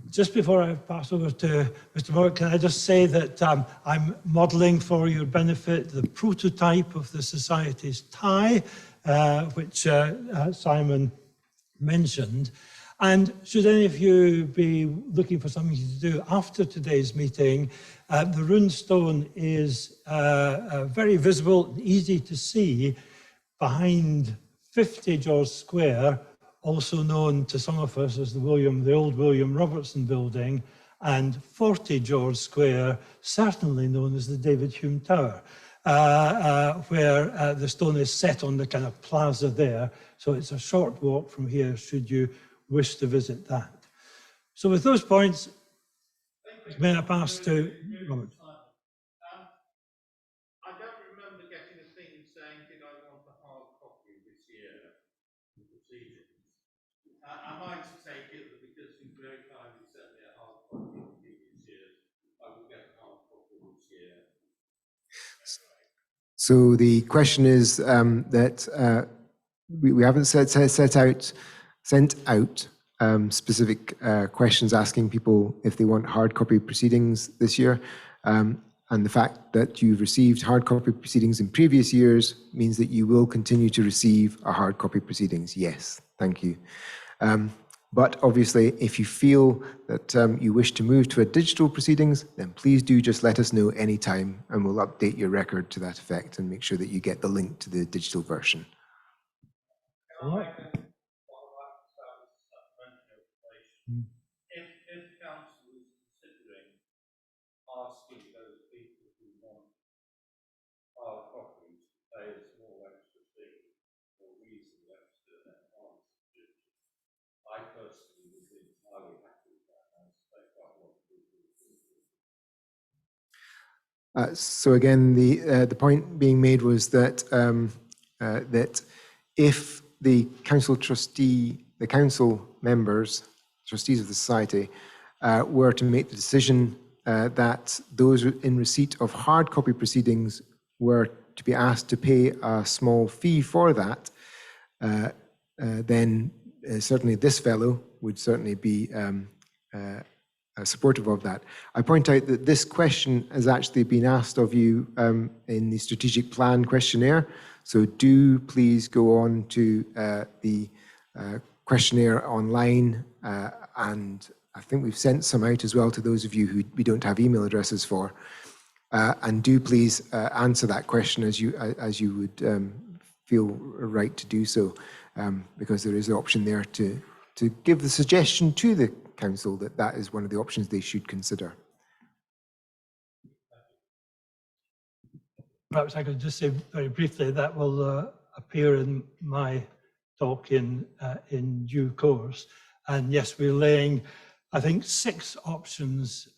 Just before I pass over to Mr. Moore, can I just say that I'm modelling for your benefit the prototype of the Society's tie, which Simon mentioned. And should any of you be looking for something to do after today's meeting, the runestone is very visible and easy to see behind 50 George Square, also known to some of us as the old William Robertson building, and 40 George Square, certainly known as the David Hume Tower, where the stone is set on the kind of plaza there. So it's a short walk from here should you wish to visit that. So with those points, may I pass to Robert? I don't remember getting a thing saying, did I want a hard copy this year of the proceedings? Am I to take it that because you very kindly sent me a hard copy of previous years, I will get a hard copy this year? So the question is that we haven't sent out specific questions asking people if they want hard copy proceedings this year. And the fact that you've received hard copy proceedings in previous years means that you will continue to receive a hard copy proceedings. Yes, thank you. But obviously, if you feel that you wish to move to a digital proceedings, then please do just let us know anytime and we'll update your record to that effect and make sure that you get the link to the digital version. All right. If council is considering asking those people who want hard copies to pay a small extra fee or reasonable extra advance, I personally would be entirely happy with that. I suspect quite a lot of people would do. So again, the point being made was that that if the council trustee, the council members, trustees of the Society, were to make the decision that those in receipt of hard copy proceedings were to be asked to pay a small fee for that, then certainly this fellow would certainly be supportive of that. I point out that this question has actually been asked of you in the strategic plan questionnaire. So do please go on to the questionnaire online, and I think we've sent some out as well to those of you who we don't have email addresses for. And do please answer that question as you would feel right to do so, because there is the option there to give the suggestion to the council that that is one of the options they should consider. Perhaps I could just say very briefly that will appear in my talk in due course. And yes, we're laying, I think, 6 options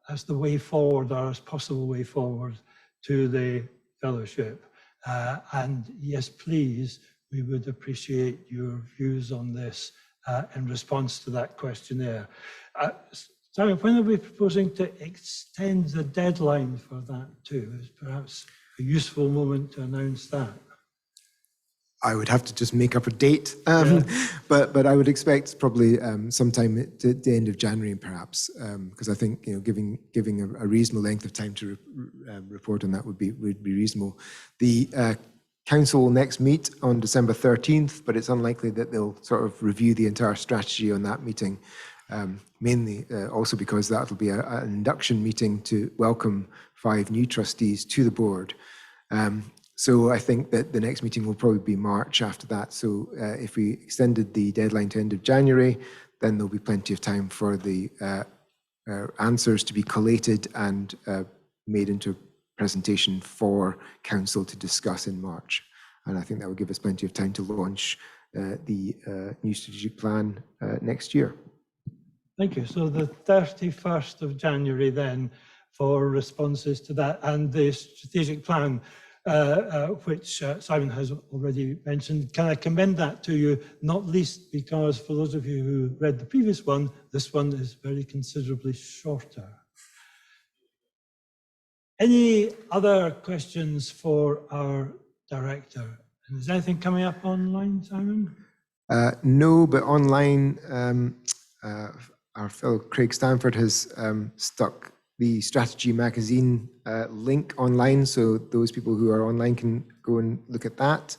as the way forward, or as possible way forward to the fellowship. And yes, please, we would appreciate your views on this in response to that questionnaire. Simon, when are we proposing to extend the deadline for that too? Is perhaps a useful moment to announce that. I would have to just make up a date, but I would expect probably sometime at the end of January, perhaps, because I think giving a reasonable length of time to report on that would be reasonable. The Council will next meet on December 13th, but it's unlikely that they'll sort of review the entire strategy on that meeting, mainly also because that'll be an induction meeting to welcome 5 new trustees to the board. So I think that the next meeting will probably be March after that. So if we extended the deadline to end of January, then there'll be plenty of time for the answers to be collated and made into a presentation for council to discuss in March. And I think that will give us plenty of time to launch the new strategic plan next year. Thank you. So the 31st of January then for responses to that, and the strategic plan, which Simon has already mentioned. Can I commend that to you, not least because for those of you who read the previous one, this one is very considerably shorter. Any other questions for our director? And is anything coming up online, Simon? No, but online, our fellow Craig Stanford has stuck the Strategy magazine link online, so those people who are online can go and look at that.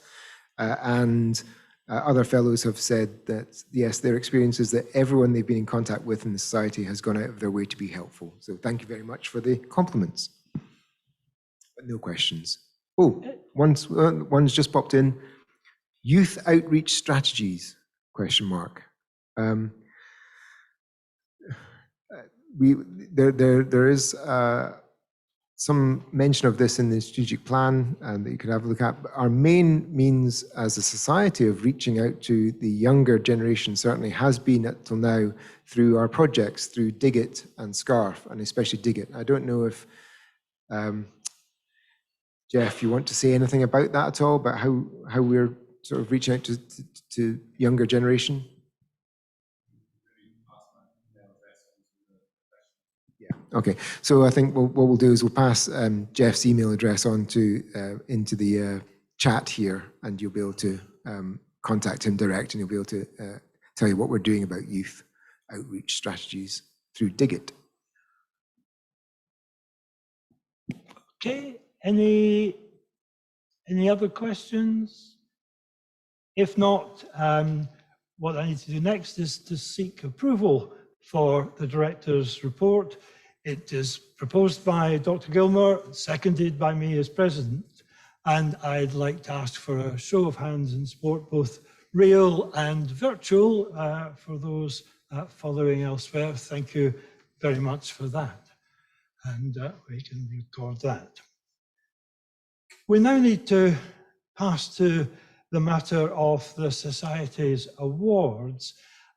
And other fellows have said that, yes, their experience is that everyone they've been in contact with in the society has gone out of their way to be helpful. So thank you very much for the compliments. But no questions. Oh, one's just popped in. Youth outreach strategies, question mark. There is some mention of this in the strategic plan that you could have a look at. But our main means as a society of reaching out to the younger generation certainly has been up till now through our projects, through Dig It and Scarf, and especially Dig It. I don't know if, Jeff, you want to say anything about that at all, about how we're sort of reaching out to younger generation? Okay, so I think what we'll do is we'll pass Jeff's email address on to into the chat here, and you'll be able to contact him direct, and you'll be able to tell you what we're doing about youth outreach strategies through Dig It. Okay, any other questions? If not, what I need to do next is to seek approval for the director's report. It is proposed by Dr. Gilmour, seconded by me as president, and I'd like to ask for a show of hands in support, both real and virtual, for those following elsewhere. Thank you very much for that, and we can record that. We now need to pass to the matter of the Society's awards,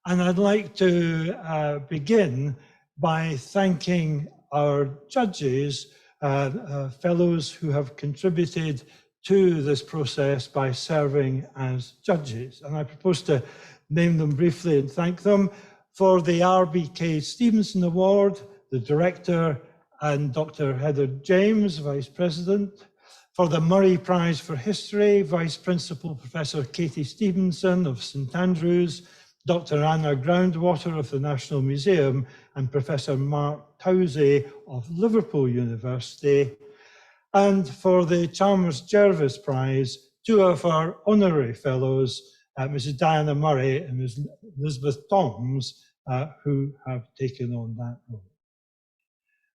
and I'd like to begin by thanking our judges, fellows who have contributed to this process by serving as judges. And I propose to name them briefly and thank them. For the RBK Stevenson Award, the director and Dr. Heather James, Vice President. For the Murray Prize for History, Vice Principal Professor Katie Stevenson of St Andrews, Dr. Anna Groundwater of the National Museum, and Professor Mark Tousey of Liverpool University. And for the Chalmers-Jervise Prize, 2 of our honorary fellows, Mrs. Diana Murray and Ms. Elizabeth Toms, who have taken on that role.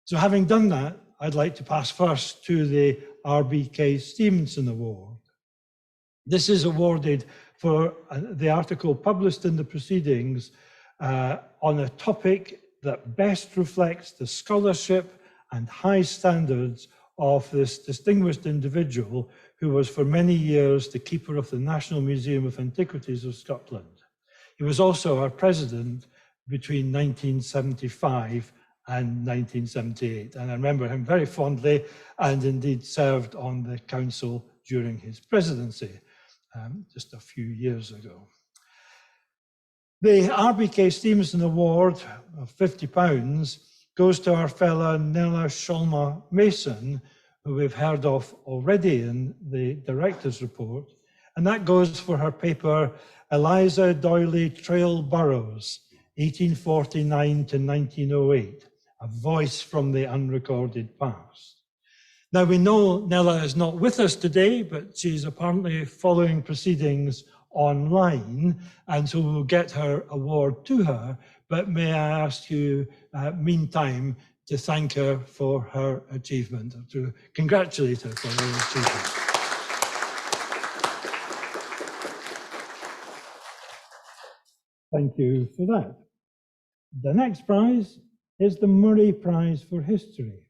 So having done that, I'd like to pass first to the RBK Stevenson Award. This is awarded for the article published in the proceedings on a topic that best reflects the scholarship and high standards of this distinguished individual who was for many years the keeper of the National Museum of Antiquities of Scotland. He was also our president between 1975 and 1978, and I remember him very fondly, and indeed served on the council during his presidency just a few years ago. The RBK Stevenson Award of £50 goes to our fellow Nella Sholma Mason, who we've heard of already in the director's report, and that goes for her paper Eliza Doyley Trail Burrows, 1849 to 1908, a voice from the unrecorded past. Now, we know Nella is not with us today, but she's apparently following proceedings online, and so we'll get her award to her. But may I ask you, meantime, to thank her for her achievement, to congratulate her for her achievement. Thank you for that. The next prize is the Murray Prize for History.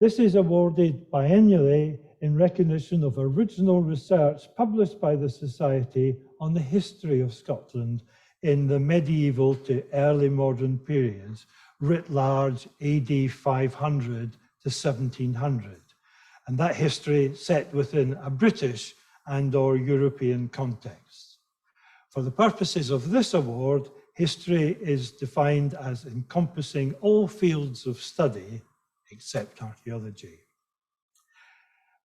This is awarded biennially in recognition of original research published by the Society on the history of Scotland in the medieval to early modern periods, writ large AD 500 to 1700, and that history set within a British and/or European context. For the purposes of this award, history is defined as encompassing all fields of study except archaeology.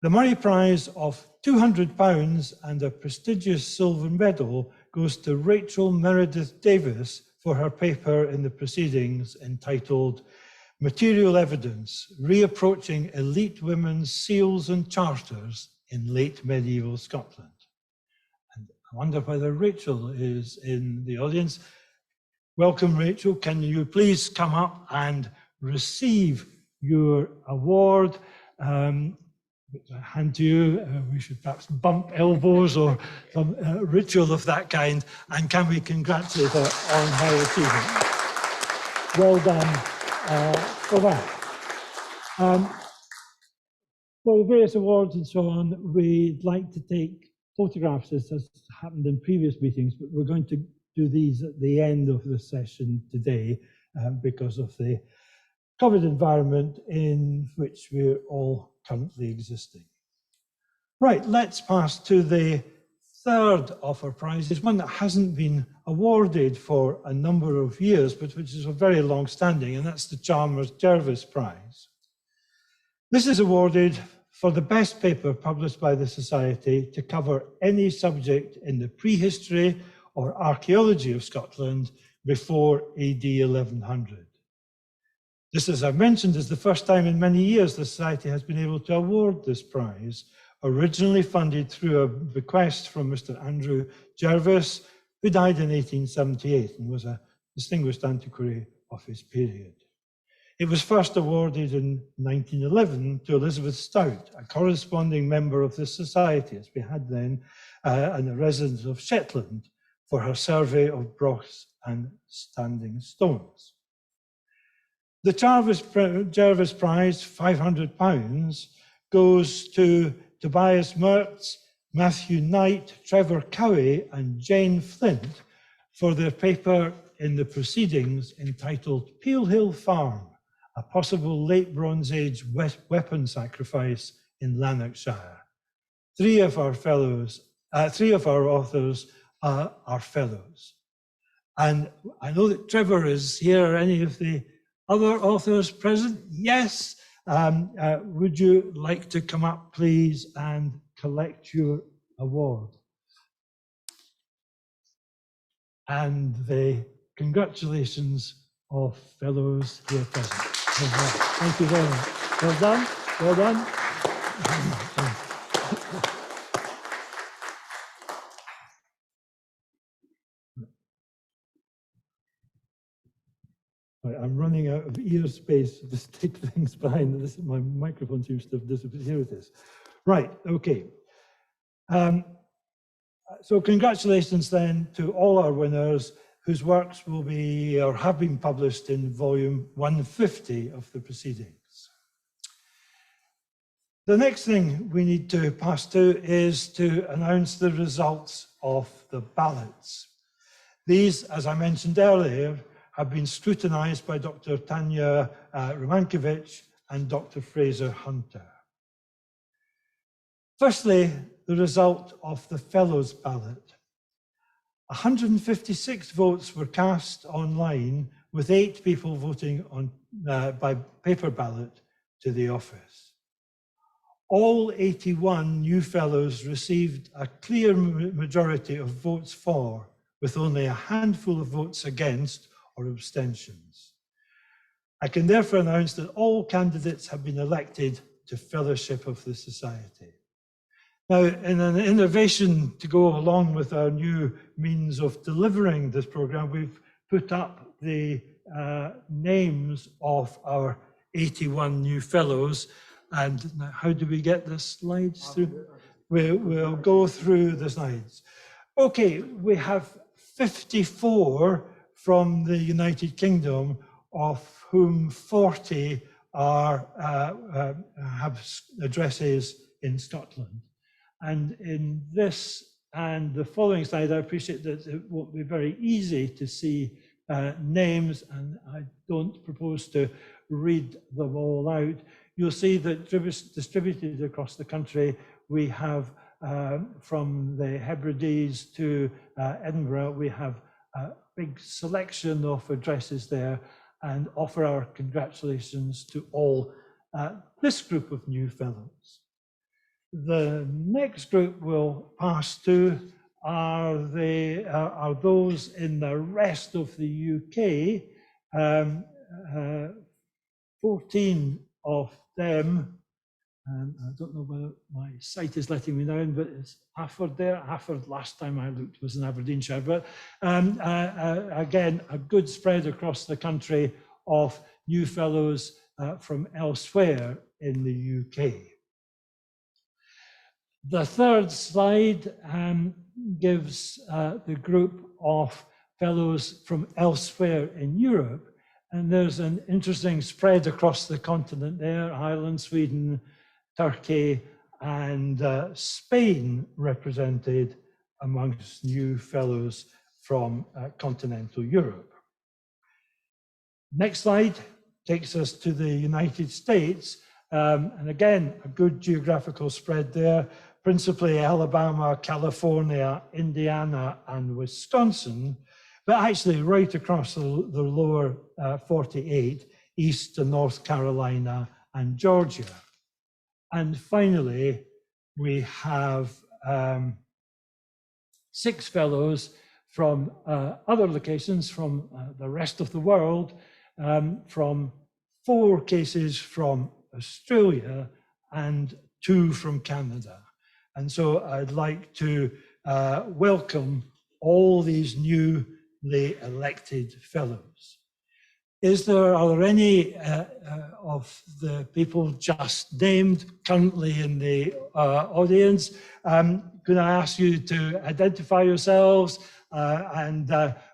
The Murray Prize of £200 and a prestigious silver medal goes to Rachel Meredith Davis for her paper in the proceedings entitled Material Evidence, Reapproaching Elite Women's Seals and Charters in Late Medieval Scotland. And I wonder whether Rachel is in the audience. Welcome, Rachel. Can you please come up and receive your award? A hand to you. We should perhaps bump elbows or some ritual of that kind. And can we congratulate her on her achievement? Well done for that. For the various awards and so on, we'd like to take photographs, as has happened in previous meetings, but we're going to do these at the end of the session today because of the COVID environment in which we're all currently existing. Right, let's pass to the third of our prizes, one that hasn't been awarded for a number of years, but which is a very long standing, and that's the Chalmers-Jervise Prize. This is awarded for the best paper published by the Society to cover any subject in the prehistory or archaeology of Scotland before AD 1100. This, as I've mentioned, is the first time in many years the Society has been able to award this prize, originally funded through a bequest from Mr. Andrew Jervis, who died in 1878 and was a distinguished antiquary of his period. It was first awarded in 1911 to Elizabeth Stout, a corresponding member of the Society, as we had then, and a resident of Shetland, for her survey of brochs and standing stones. The Jervis Prize, £500, goes to Tobias Mertz, Matthew Knight, Trevor Cowie, and Jane Flint for their paper in the proceedings entitled Peel Hill Farm, a possible late Bronze Age weapon sacrifice in Lanarkshire. Three of our authors are fellows. And I know that Trevor is here. Are any of the other authors present? Yes. Would you like to come up, please, and collect your award? And the congratulations of fellows who are present. Thank you very much. Well done. Well done. I'm running out of ear space to stick things behind this. My microphone seems to have disappeared. Here it is. Right, okay. So congratulations then to all our winners whose works will be or have been published in volume 150 of the proceedings. The next thing we need to pass to is to announce the results of the ballots. These, as I mentioned earlier, have been scrutinized by Dr. Tanya Romankiewicz and Dr. Fraser Hunter. Firstly, the result of the Fellows ballot. 156 votes were cast online, with 8 people voting on by paper ballot to the office. All 81 new fellows received a clear majority of votes for, with only a handful of votes against or abstentions. I can therefore announce that all candidates have been elected to fellowship of the Society. Now, in an innovation to go along with our new means of delivering this program, we've put up the names of our 81 new fellows. And now, how do we get the slides through? We'll go through the slides. Okay, we have 54 from the United Kingdom, of whom 40 are have addresses in Scotland. And in this and the following slide, I appreciate that it won't be very easy to see names, and I don't propose to read them all out. You'll see that distributed across the country, we have from the Hebrides to Edinburgh, we have a big selection of addresses there, and offer our congratulations to all this group of new fellows. The next group we'll pass to are those in the rest of the UK. 14 of them, and I don't know whether my site is letting me down, but it's Afford there. Afford, last time I looked, was in Aberdeenshire, but again, a good spread across the country of new fellows from elsewhere in the UK. The third slide gives the group of fellows from elsewhere in Europe, and there's an interesting spread across the continent there: Highland, Sweden, Turkey, and Spain represented amongst new fellows from continental Europe. Next slide takes us to the United States, and again, a good geographical spread there, principally Alabama, California, Indiana, and Wisconsin, but actually right across the lower 48, east to North Carolina and Georgia. And finally, we have 6 fellows from other locations from the rest of the world, from 4 cases from Australia and 2 from Canada. And so I'd like to welcome all these newly elected fellows. Are there any of the people just named currently in the audience? Could I ask you to identify yourselves and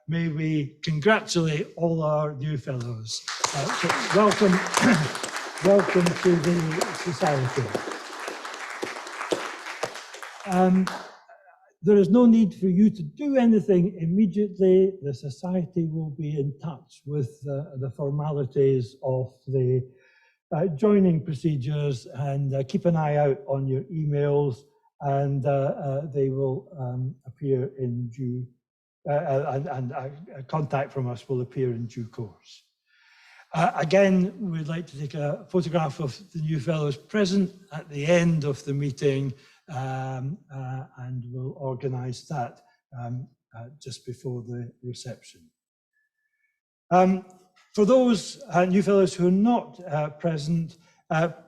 may we congratulate all our new fellows. So welcome, welcome to the Society. There is no need for you to do anything immediately. The Society will be in touch with the formalities of the joining procedures, and keep an eye out on your emails, and they will appear in due, and contact from us will appear in due course. Again, we'd like to take a photograph of the new fellows present at the end of the meeting, and we'll organise that just before the reception. For those new fellows who are not present,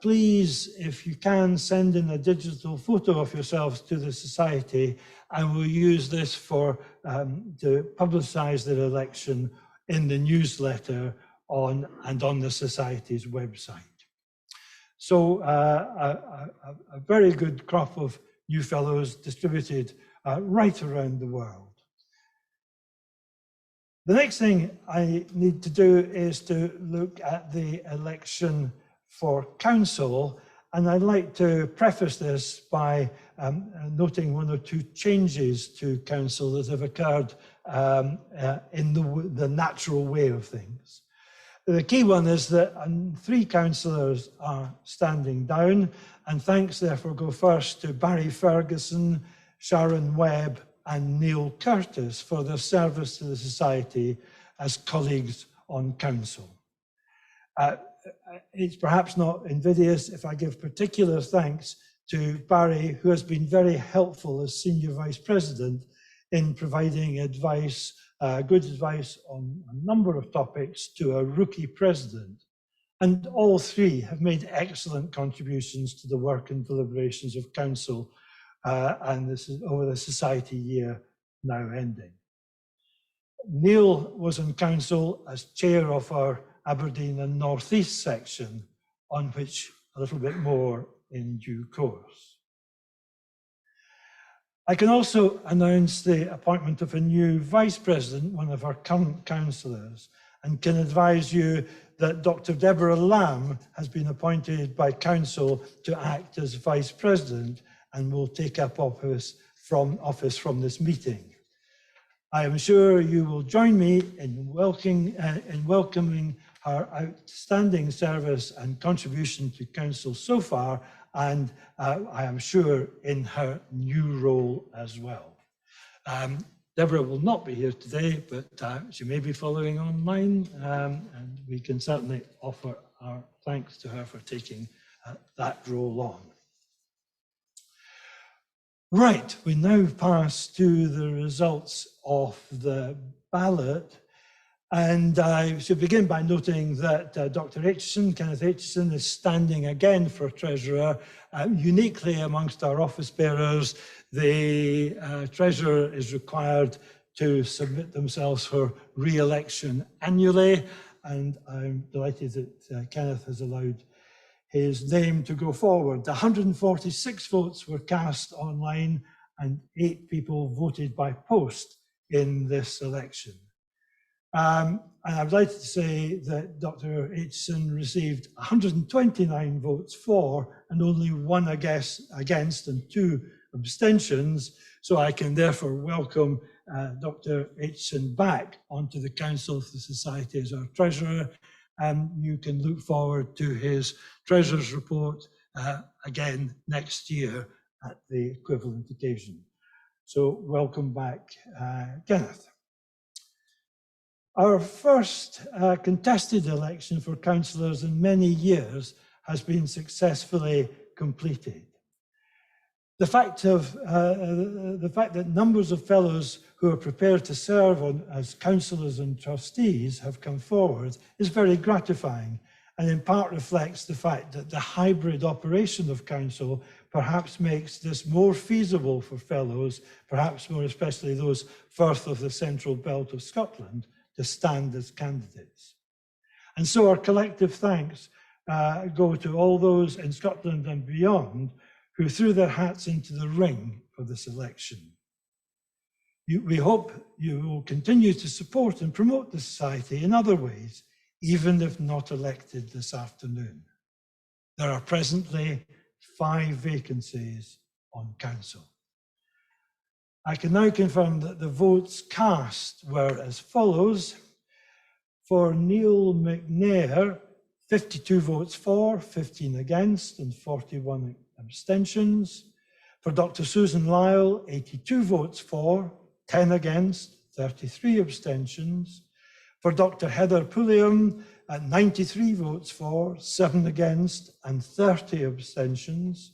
please, if you can, send in a digital photo of yourselves to the Society, and we'll use this for to publicise their election in the newsletter on the Society's website. So a very good crop of new fellows distributed right around the world. The next thing I need to do is to look at the election for council, and I'd like to preface this by noting one or two changes to council that have occurred in the natural way of things. The key one is that 3 councillors are standing down, and thanks therefore go first to Barry Ferguson, Sharon Webb and Neil Curtis for their service to the Society as colleagues on council. It's perhaps not invidious if I give particular thanks to Barry, who has been very helpful as Senior Vice President in providing advice, good advice on a number of topics to a rookie president. And all three have made excellent contributions to the work and deliberations of Council, and this is over the Society year now ending. Neil was on Council as chair of our Aberdeen and North East section, on which a little bit more in due course. I can also announce the appointment of a new Vice President, one of our current councillors, and can advise you that Dr. Deborah Lamb has been appointed by Council to act as Vice President and will take up office from this meeting. I am sure you will join me in welcoming her outstanding service and contribution to Council so far, and I am sure in her new role as well. Deborah will not be here today, but she may be following online, and we can certainly offer our thanks to her for taking that role on. Right, we now pass to the results of the ballot. And I should begin by noting that Dr. Aitchison, Kenneth Aitchison, is standing again for Treasurer. Uniquely amongst our office bearers, the Treasurer is required to submit themselves for re-election annually. And I'm delighted that Kenneth has allowed his name to go forward. 146 votes were cast online and 8 people voted by post in this election. And I'd like to say that Dr. Aitchison received 129 votes for and only 1 against and 2 abstentions. So I can therefore welcome Dr. Aitchison back onto the Council of the Society as our Treasurer. And you can look forward to his Treasurer's report again next year at the equivalent occasion. So welcome back, Kenneth. Our first contested election for councillors in many years has been successfully completed. The fact that numbers of fellows who are prepared to serve as councillors and trustees have come forward is very gratifying, and in part reflects the fact that the hybrid operation of council perhaps makes this more feasible for fellows, perhaps more especially those firth of the central belt of Scotland, to stand as candidates. And so our collective thanks go to all those in Scotland and beyond who threw their hats into the ring for this election. We hope you will continue to support and promote the Society in other ways, even if not elected this afternoon. There are presently 5 vacancies on Council. I can now confirm that the votes cast were as follows. For Neil McNair, 52 votes for, 15 against, and 41 abstentions. For Dr. Susan Lyle, 82 votes for, 10 against, 33 abstentions. For Dr. Heather Pulliam, 93 votes for, 7 against, and 30 abstentions.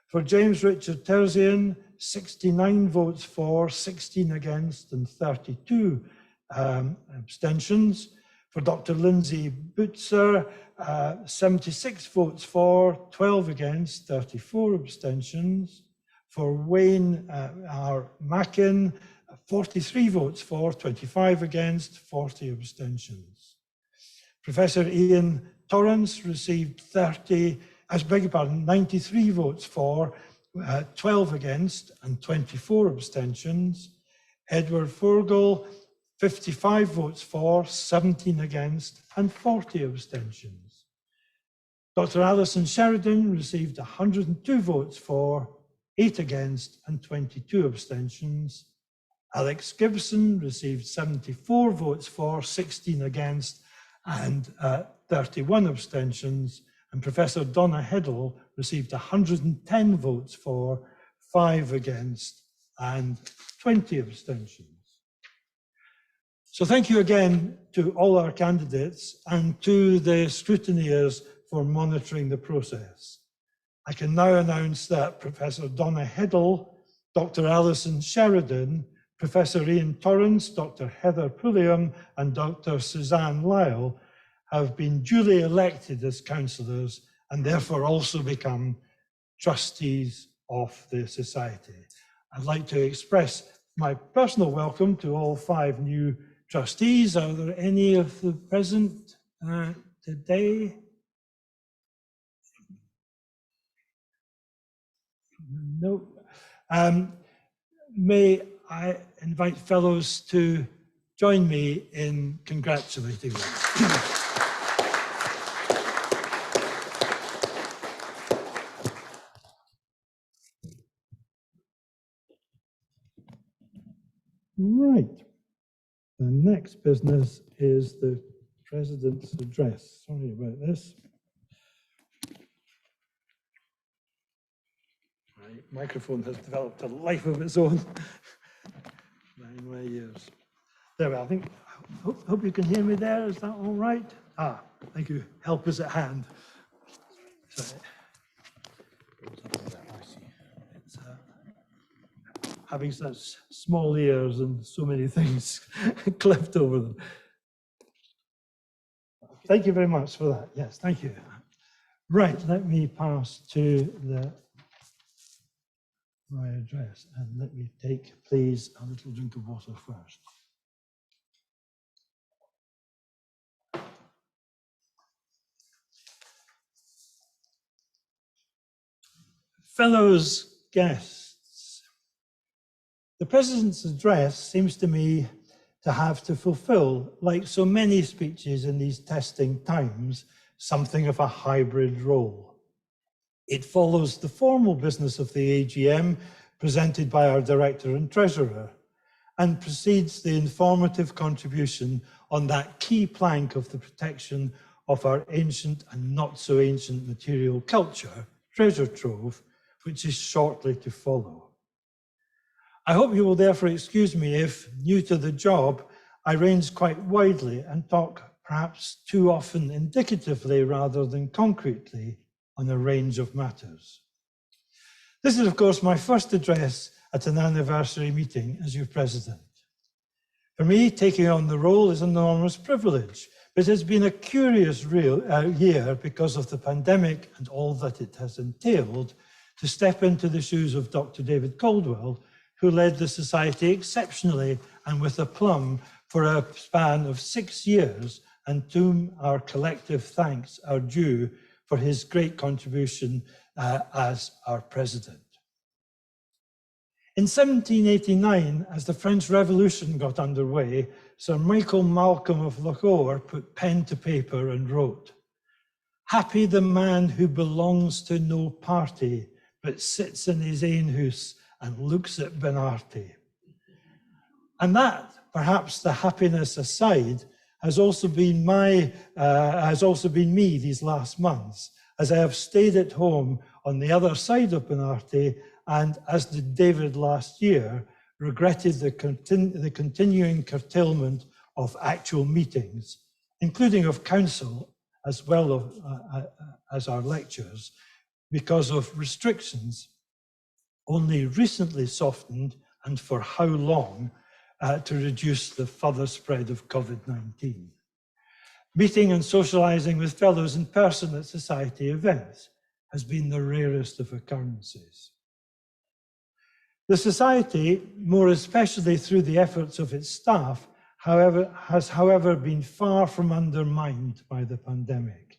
For James Richard Terzian, 69 votes for, 16 against, and 32 abstentions. For Dr. Lindsay Butzer, 76 votes for, 12 against, 34 abstentions. For Wayne R. Mackin, 43 votes for, 25 against, 40 abstentions. Professor Ian Torrance received 93 votes for, 12 against, and 24 abstentions. Edward Forgall, 55 votes for, 17 against, and 40 abstentions. Dr. Alison Sheridan received 102 votes for, 8 against, and 22 abstentions. Alex Gibson received 74 votes for, 16 against, and 31 abstentions. And Professor Donna Hiddle received 110 votes for, 5 against, and 20 abstentions. So thank you again to all our candidates and to the scrutineers for monitoring the process. I can now announce that Professor Donna Hiddle, Dr. Alison Sheridan, Professor Ian Torrance, Dr. Heather Pulliam, and Dr. Suzanne Lyle have been duly elected as councillors and therefore also become trustees of the Society. I'd like to express my personal welcome to all 5 new trustees. Are there any of the present today? No. May I invite fellows to join me in congratulating them. Right. The next business is the President's address. Sorry about this. My microphone has developed a life of its own. 9 my years. There we are. Hope you can hear me there. Is that all right? Ah, thank you. Help is at hand. Sorry. It's, having such small ears and so many things clipped over them. Thank you very much for that. Yes, thank you. Right, let me pass to my address, and let me take, please, a little drink of water first. Fellows, guests, the President's address seems to me to have to fulfill, like so many speeches in these testing times, something of a hybrid role. It follows the formal business of the AGM presented by our Director and Treasurer, and precedes the informative contribution on that key plank of the protection of our ancient and not so ancient material culture, treasure trove, which is shortly to follow. I hope you will therefore excuse me if, new to the job, I range quite widely and talk perhaps too often indicatively rather than concretely on a range of matters. This is, of course, my first address at an anniversary meeting as your President. For me, taking on the role is an enormous privilege, but it has been a curious year because of the pandemic and all that it has entailed to step into the shoes of Dr. David Caldwell, who led the Society exceptionally and with aplomb for a span of 6 years, and to whom our collective thanks are due for his great contribution as our President. In 1789, as the French Revolution got underway, Sir Michael Malcolm of Lahore put pen to paper and wrote, "Happy the man who belongs to no party, but sits in his ain house and looks at Benarty." And that, perhaps the happiness aside, has also been me these last months, as I have stayed at home on the other side of Benarty, and as did David last year, regretted the continuing curtailment of actual meetings, including of council, as well as our lectures, because of restrictions only recently softened, and for how long, to reduce the further spread of COVID-19. Meeting and socialising with fellows in person at Society events has been the rarest of occurrences. The Society, more especially through the efforts of its staff, has been far from undermined by the pandemic.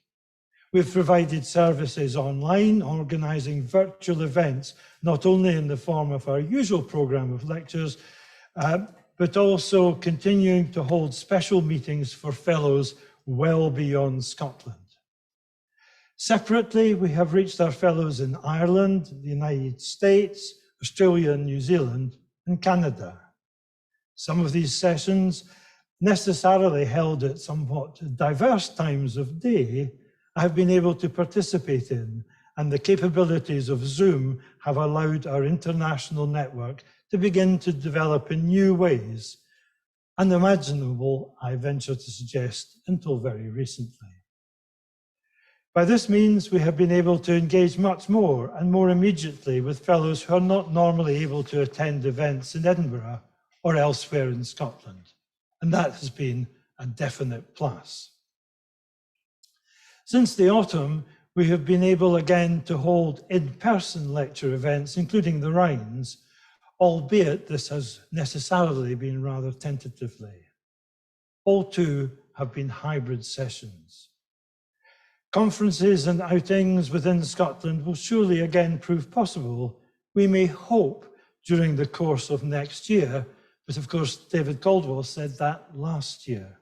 We've provided services online, organising virtual events, not only in the form of our usual programme of lectures, but also continuing to hold special meetings for fellows well beyond Scotland. Separately, we have reached our fellows in Ireland, the United States, Australia and New Zealand, and Canada. Some of these sessions, necessarily held at somewhat diverse times of day, I have been able to participate in, and the capabilities of Zoom have allowed our international network to begin to develop in new ways, unimaginable, I venture to suggest, until very recently. By this means, we have been able to engage much more and more immediately with fellows who are not normally able to attend events in Edinburgh or elsewhere in Scotland, and that has been a definite plus. Since the autumn, we have been able again to hold in-person lecture events, including the Rhines, albeit this has necessarily been rather tentatively. All two have been hybrid sessions. Conferences and outings within Scotland will surely again prove possible. We may hope during the course of next year, but of course David Caldwell said that last year.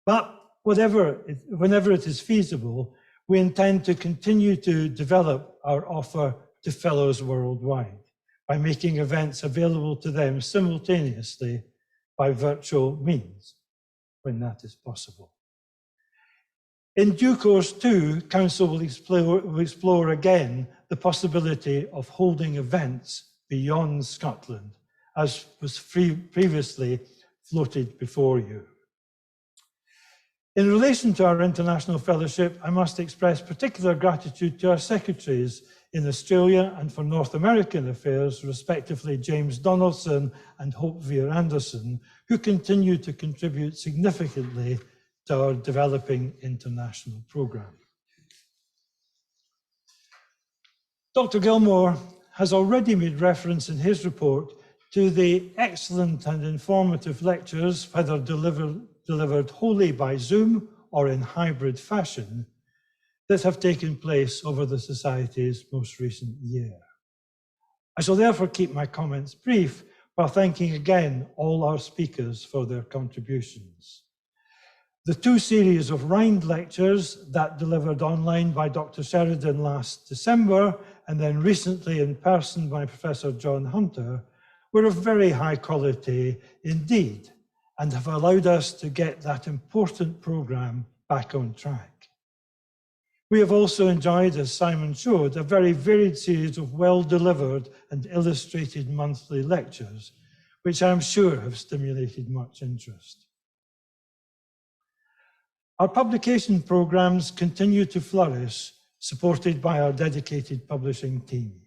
But whenever it is feasible, we intend to continue to develop our offer to fellows worldwide by making events available to them simultaneously by virtual means, when that is possible. In due course too, Council will explore again the possibility of holding events beyond Scotland, as was previously floated before you. In relation to our international fellowship, I must express particular gratitude to our secretaries in Australia and for North American affairs, respectively James Donaldson and Hope Veer Anderson, who continue to contribute significantly to our developing international programme. Dr. Gilmour has already made reference in his report to the excellent and informative lectures, whether delivered wholly by Zoom or in hybrid fashion, that have taken place over the Society's most recent year. I shall therefore keep my comments brief while thanking again all our speakers for their contributions. The two series of Rind lectures that delivered online by Dr. Sheridan last December and then recently in person by Professor John Hunter were of very high quality indeed and have allowed us to get that important programme back on track. We have also enjoyed, as Simon showed, a very varied series of well-delivered and illustrated monthly lectures, which I am sure have stimulated much interest. Our publication programmes continue to flourish, supported by our dedicated publishing team.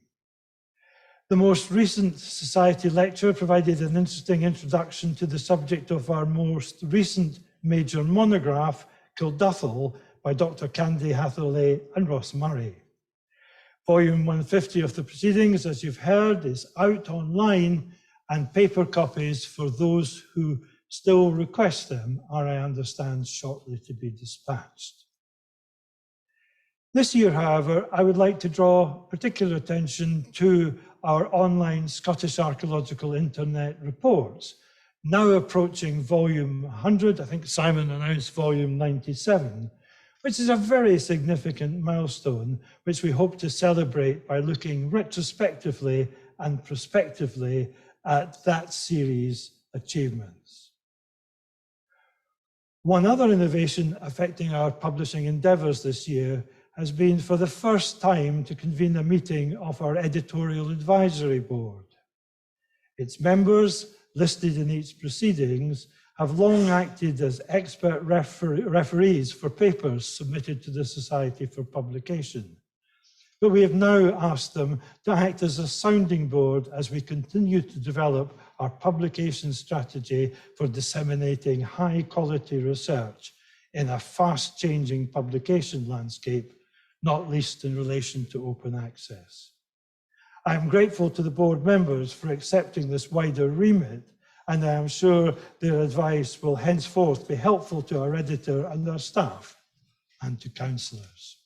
The most recent Society lecture provided an interesting introduction to the subject of our most recent major monograph, Kilduffel, by Dr. Candy Hathaway and Ross Murray. Volume 150 of the proceedings, as you've heard, is out online, and paper copies for those who still request them are, I understand, shortly to be dispatched. This year, however, I would like to draw particular attention to our online Scottish Archaeological Internet reports, now approaching volume 100. I think Simon announced volume 97, which is a very significant milestone, which we hope to celebrate by looking retrospectively and prospectively at that series' achievements. One other innovation affecting our publishing endeavours this year has been for the first time to convene a meeting of our editorial advisory board. Its members, listed in each proceedings, have long acted as expert referees for papers submitted to the Society for publication. But we have now asked them to act as a sounding board as we continue to develop our publication strategy for disseminating high quality research in a fast changing publication landscape, not least in relation to open access. I am grateful to the board members for accepting this wider remit, and I am sure their advice will henceforth be helpful to our editor and our staff and to councillors.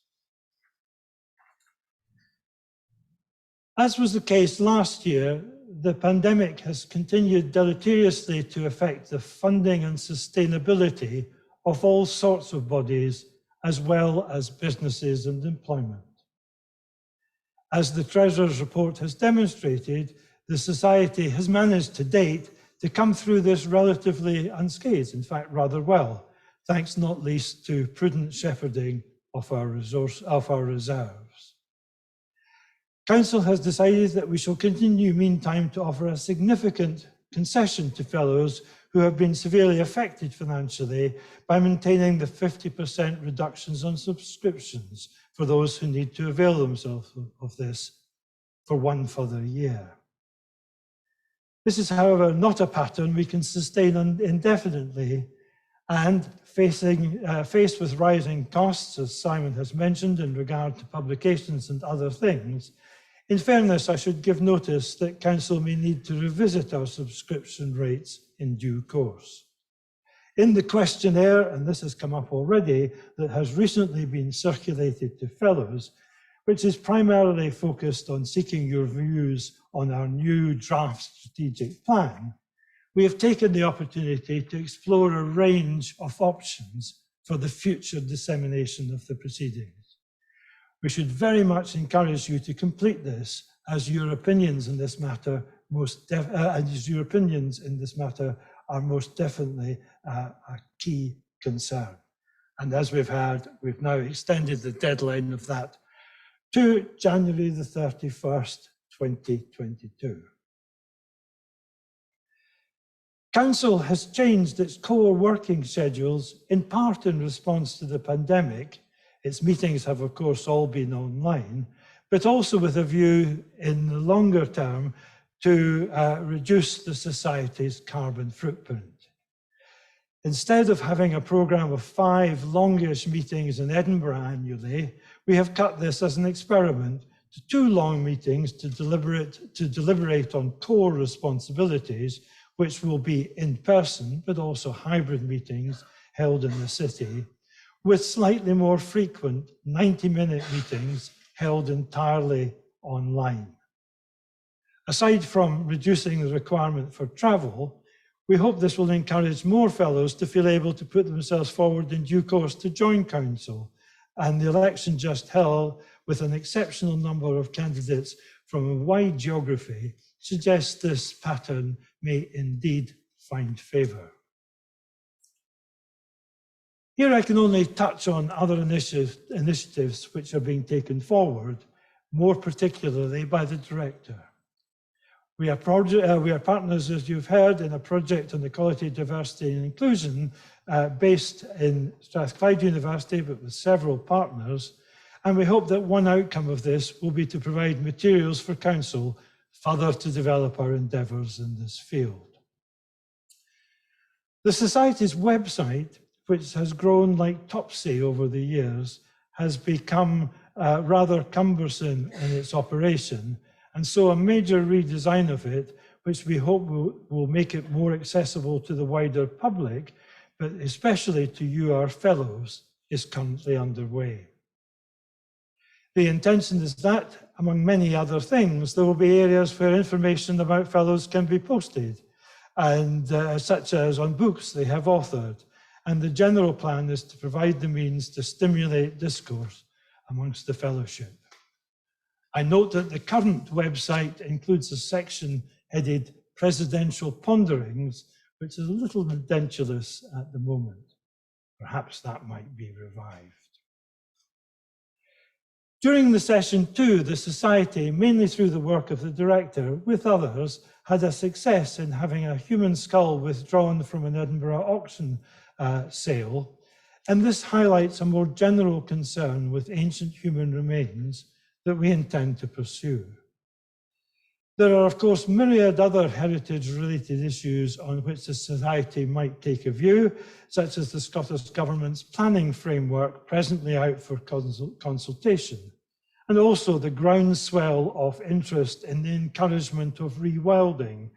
As was the case last year, the pandemic has continued deleteriously to affect the funding and sustainability of all sorts of bodies, as well as businesses and employment. As the Treasurer's report has demonstrated, the Society has managed to date to come through this relatively unscathed, in fact rather well, thanks not least to prudent shepherding of our reserves. Council has decided that we shall continue meantime to offer a significant concession to fellows who have been severely affected financially by maintaining the 50% reductions on subscriptions for those who need to avail themselves of this for one further year. This is, however, not a pattern we can sustain indefinitely, And faced with rising costs, as Simon has mentioned, in regard to publications and other things, in fairness, I should give notice that Council may need to revisit our subscription rates in due course. In the questionnaire, and this has come up already, that has recently been circulated to Fellows, which is primarily focused on seeking your views on our new draft strategic plan, we have taken the opportunity to explore a range of options for the future dissemination of the proceedings. We should very much encourage you to complete this, as your opinions in this matter are most definitely a key concern. And as we've heard, we've now extended the deadline of that to January the 31st, 2022. Council has changed its core working schedules, in part in response to the pandemic. Its meetings have, of course, all been online, but also with a view in the longer term to reduce the Society's carbon footprint. Instead of having a programme of 5 longish meetings in Edinburgh annually, we have cut this as an experiment to 2 long meetings to deliberate on core responsibilities, which will be in person, but also hybrid meetings held in the city, with slightly more frequent 90-minute meetings held entirely online. Aside from reducing the requirement for travel, we hope this will encourage more fellows to feel able to put themselves forward in due course to join Council, and the election just held, with an exceptional number of candidates from a wide geography, suggests this pattern may indeed find favour. Here I can only touch on other initiatives which are being taken forward, more particularly by the Director. We are partners, as you've heard, in a project on equality, diversity and inclusion based in Strathclyde University, but with several partners. And we hope that one outcome of this will be to provide materials for Council further to develop our endeavours in this field. The Society's website, which has grown like Topsy over the years, has become rather cumbersome in its operation, and so a major redesign of it, which we hope will make it more accessible to the wider public, but especially to you, our fellows, is currently underway. The intention is that, among many other things, there will be areas where information about fellows can be posted, and such as on books they have authored. And the general plan is to provide the means to stimulate discourse amongst the fellowship. I note that the current website includes a section headed Presidential Ponderings, which is a little redentulous at the moment. Perhaps that might be revived. During the session 2, the Society, mainly through the work of the Director, with others, had a success in having a human skull withdrawn from an Edinburgh auction sale, and this highlights a more general concern with ancient human remains that we intend to pursue. There are, of course, myriad other heritage-related issues on which the Society might take a view, such as the Scottish Government's planning framework presently out for consultation, and also the groundswell of interest in the encouragement of rewilding,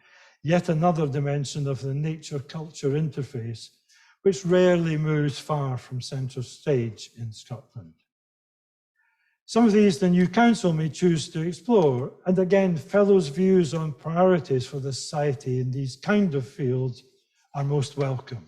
yet another dimension of the nature-culture interface, which rarely moves far from centre stage in Scotland. Some of these the new Council may choose to explore, and again, fellows' views on priorities for the Society in these kind of fields are most welcome.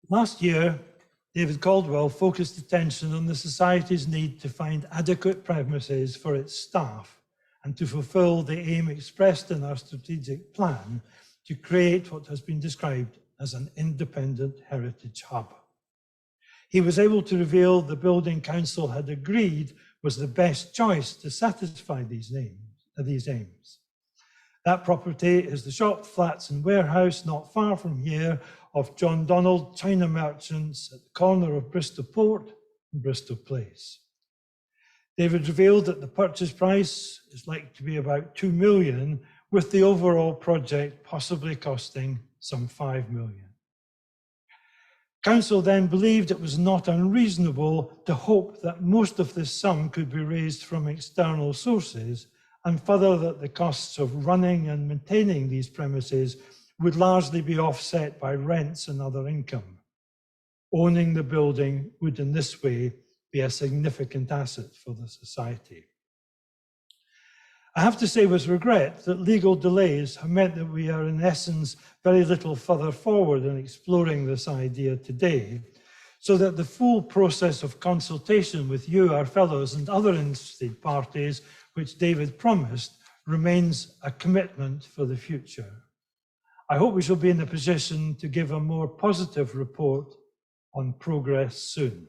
Last year, David Caldwell focused attention on the Society's need to find adequate premises for its staff and to fulfil the aim expressed in our strategic plan to create what has been described as an independent heritage hub. He was able to reveal the building Council had agreed was the best choice to satisfy these aims. That property is the shop, flats and warehouse not far from here of John Donald China Merchants at the corner of Bristol Port and Bristol Place. David revealed that the purchase price is likely to be about 2 million, with the overall project possibly costing some 5 million. Council then believed it was not unreasonable to hope that most of this sum could be raised from external sources, and further that the costs of running and maintaining these premises would largely be offset by rents and other income. Owning the building would in this way be a significant asset for the society. I have to say with regret that legal delays have meant that we are in essence very little further forward in exploring this idea today, so that the full process of consultation with you, our fellows, and other interested parties, which David promised, remains a commitment for the future. I hope we shall be in a position to give a more positive report on progress soon.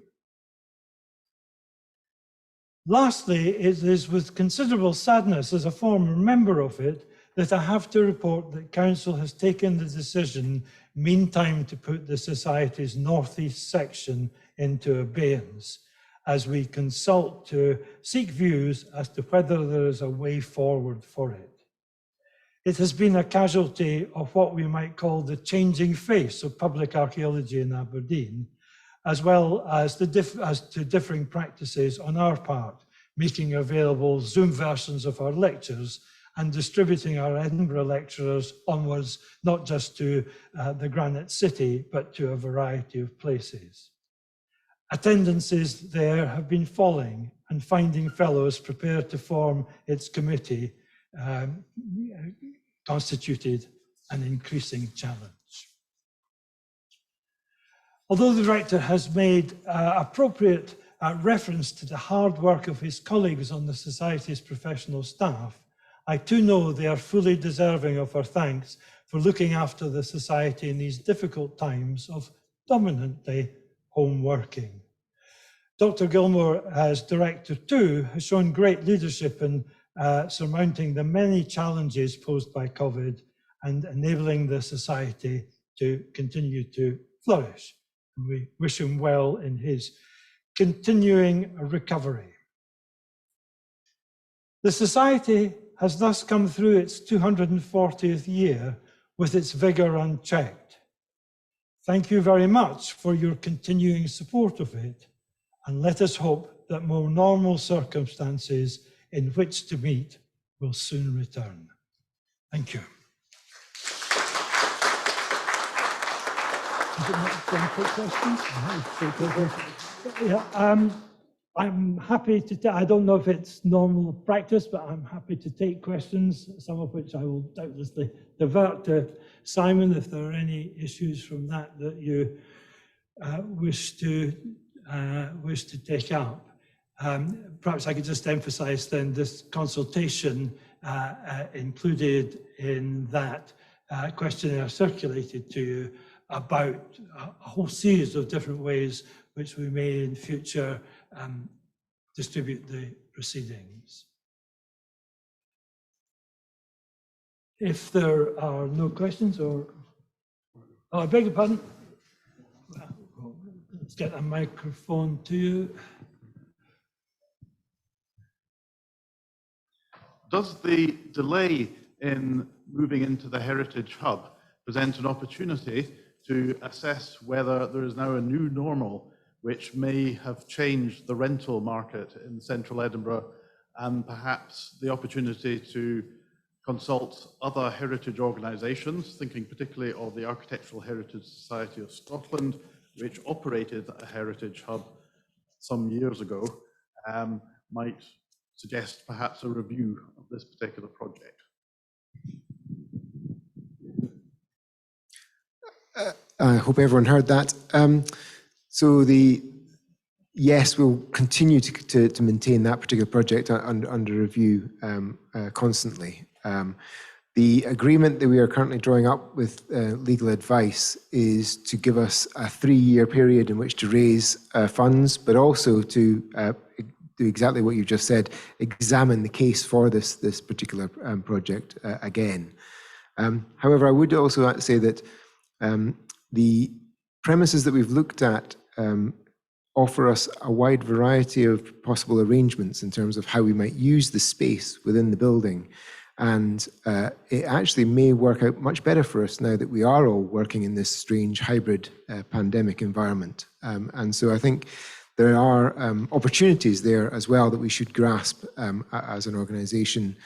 Lastly, it is with considerable sadness as a former member of it that I have to report that Council has taken the decision meantime to put the Society's northeast section into abeyance as we consult to seek views as to whether there is a way forward for it. It has been a casualty of what we might call the changing face of public archaeology in Aberdeen, as well as to differing practices on our part, making available Zoom versions of our lectures and distributing our Edinburgh lecturers onwards, not just to the Granite City, but to a variety of places. Attendances there have been falling, and finding fellows prepared to form its committee constituted an increasing challenge. Although the Rector has made appropriate reference to the hard work of his colleagues on the Society's professional staff, I too know they are fully deserving of our thanks for looking after the Society in these difficult times of dominantly home working. Dr. Gilmour, as Director too, has shown great leadership in surmounting the many challenges posed by COVID and enabling the Society to continue to flourish. We wish him well in his continuing recovery. The Society has thus come through its 240th year with its vigour unchecked. Thank you very much for your continuing support of it, and let us hope that more normal circumstances in which to meet will soon return. Thank you. Yeah, I'm happy to, I don't know if it's normal practice, but I'm happy to take questions, some of which I will doubtlessly divert to Simon if there are any issues from that that you wish to take up. Perhaps I could just emphasize then this consultation included in that questionnaire circulated to you about a whole series of different ways which we may in future distribute the proceedings. If there are no questions or, oh, I beg your pardon. Let's get a microphone to you. Does the delay in moving into the Heritage Hub present an opportunity to assess whether there is now a new normal which may have changed the rental market in central Edinburgh, and perhaps the opportunity to consult other heritage organisations, thinking particularly of the Architectural Heritage Society of Scotland, which operated a Heritage Hub some years ago, might suggest perhaps a review of this particular project? I hope everyone heard that. Yes, we'll continue to maintain that particular project under review constantly. The agreement that we are currently drawing up with legal advice is to give us a 3-year period in which to raise funds, but also to do exactly what you just said, examine the case for this particular project again. However, I would also say that the premises that we've looked at offer us a wide variety of possible arrangements in terms of how we might use the space within the building. And it actually may work out much better for us now that we are all working in this strange hybrid pandemic environment. And so I think there are opportunities there as well that we should grasp as an organisation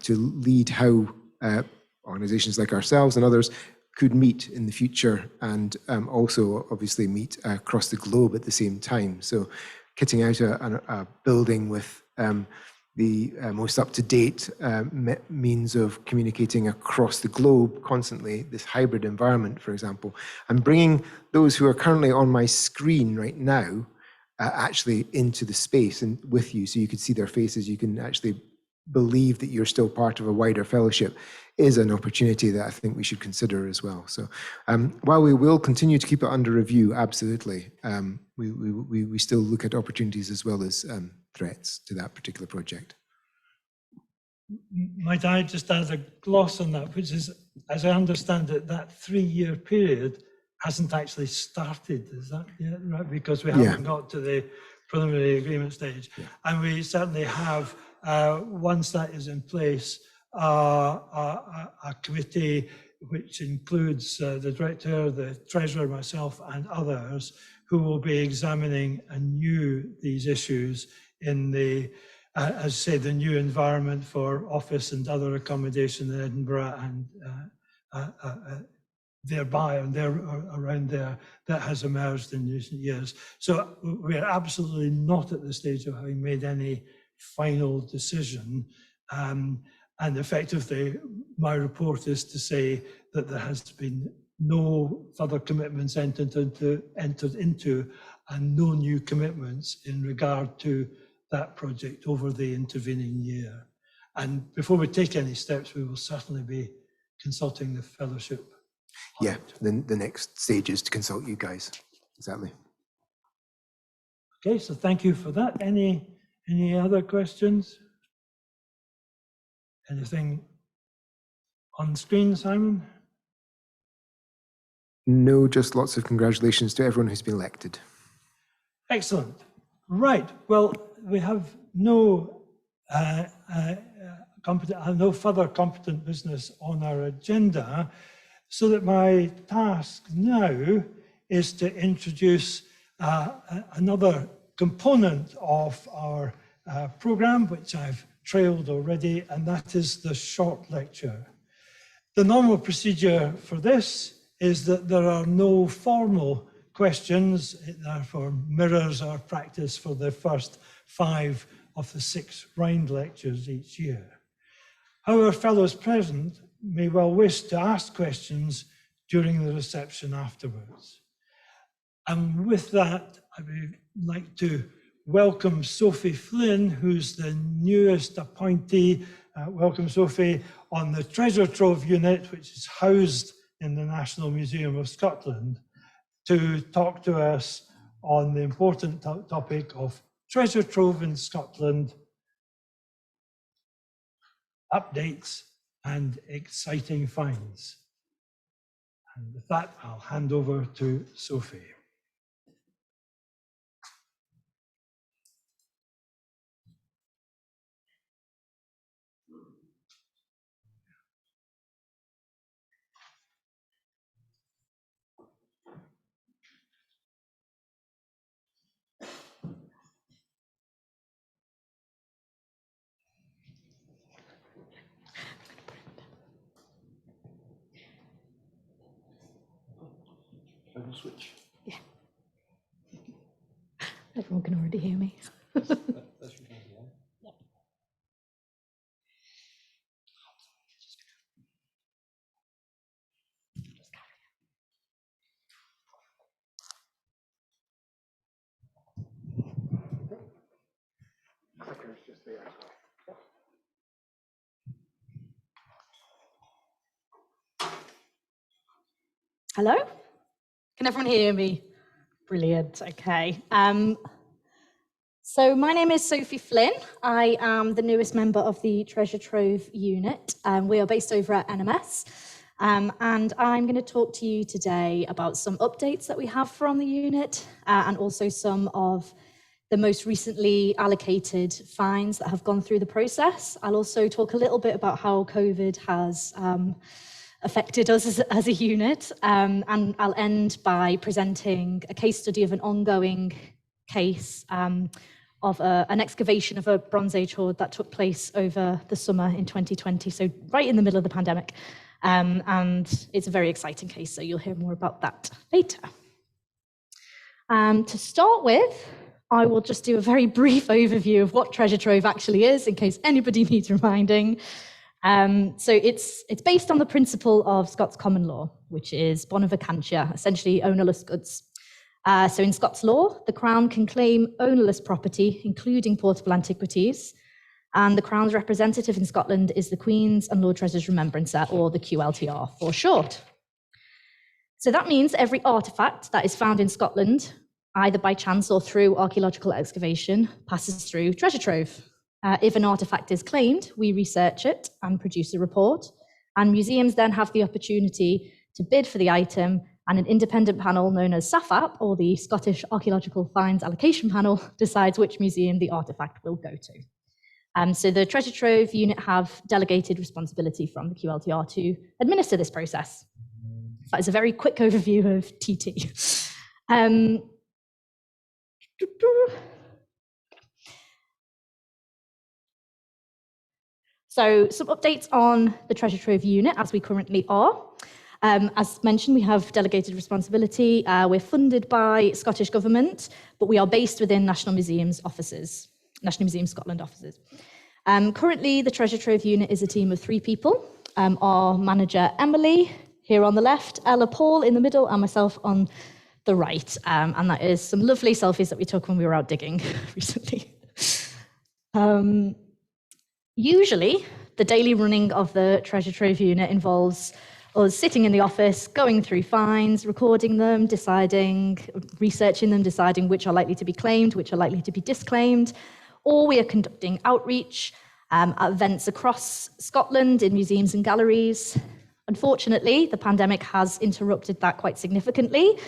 to lead how organisations like ourselves and others could meet in the future, and also obviously meet across the globe at the same time. So kitting out a building with the most up-to-date means of communicating across the globe constantly, this hybrid environment, for example, and bringing those who are currently on my screen right now actually into the space and with you, so you can see their faces, you can actually believe that you're still part of a wider fellowship, is an opportunity that I think we should consider as well. So while we will continue to keep it under review, absolutely, we still look at opportunities as well as threats to that particular project. Might I just add a gloss on that, which is, as I understand it, that 3-year period hasn't actually started, is that right? Because we haven't got to the preliminary agreement stage. And we certainly have, once that is in place, a committee which includes the director, the treasurer, myself, and others, who will be examining anew these issues in the, as I say, the new environment for office and other accommodation in Edinburgh and thereby and there around there that has emerged in recent years. So we are absolutely not at the stage of having made any final decision. And effectively, my report is to say that there has been no further commitments entered into and no new commitments in regard to that project over the intervening year. And before we take any steps, we will certainly be consulting the fellowship. Yeah, the next stage is to consult you guys. Exactly. Okay, so thank you for that. Any other questions? Anything on screen, Simon? No, just lots of congratulations to everyone who's been elected. Excellent. Right. Well, we have no further competent business on our agenda, so that my task now is to introduce another component of our programme, which I've trailed already, and that is the short lecture. The normal procedure for this is that there are no formal questions. It therefore mirrors our practice for the first 5 of the 6 round lectures each year. However, fellows present may well wish to ask questions during the reception afterwards. And with that, I would like to welcome Sophie Flynn, who's the newest appointee. Welcome, Sophie, on the Treasure Trove Unit, which is housed in the National Museum of Scotland, to talk to us on the important topic of treasure trove in Scotland, updates and exciting finds. And with that, I'll hand over to Sophie. Switch. Yeah. Everyone can already hear me. That's Hello? Can everyone hear me? Brilliant, okay. So my name is Sophie Flynn. I am the newest member of the Treasure Trove Unit. We are based over at NMS. And I'm going to talk to you today about some updates that we have from the unit and also some of the most recently allocated fines that have gone through the process. I'll also talk a little bit about how COVID has affected us as a unit. And I'll end by presenting a case study of an ongoing case of an excavation of a Bronze Age hoard that took place over the summer in 2020, so right in the middle of the pandemic. And it's a very exciting case, so you'll hear more about that later. To start with, I will just do a very brief overview of what Treasure Trove actually is, in case anybody needs reminding. So it's based on the principle of Scots common law, which is bona vacantia, essentially ownerless goods. So in Scots law, the Crown can claim ownerless property, including portable antiquities, and the Crown's representative in Scotland is the Queen's and Lord Treasurer's Remembrancer, or the QLTR for short. So that means every artefact that is found in Scotland, either by chance or through archaeological excavation, passes through Treasure Trove. If an artefact is claimed, we research it and produce a report, and museums then have the opportunity to bid for the item, and an independent panel known as SAFAP, or the Scottish Archaeological Finds Allocation Panel, decides which museum the artefact will go to. So the Treasure Trove Unit have delegated responsibility from the QLTR to administer this process. That is a very quick overview of TT. So some updates on the Treasure Trove Unit as we currently are. As mentioned, we have delegated responsibility. We're funded by Scottish Government, but we are based within National Museums offices, National Museums Scotland offices. Currently, the Treasure Trove Unit is a team of 3 people. Our manager, Emily, here on the left, Ella Paul in the middle, and myself on the right. And that is some lovely selfies that we took when we were out digging recently. Usually, the daily running of the Treasure Trove Unit involves us sitting in the office, going through finds, recording them, researching them, deciding which are likely to be claimed, which are likely to be disclaimed, or we are conducting outreach at events across Scotland in museums and galleries. Unfortunately, the pandemic has interrupted that quite significantly,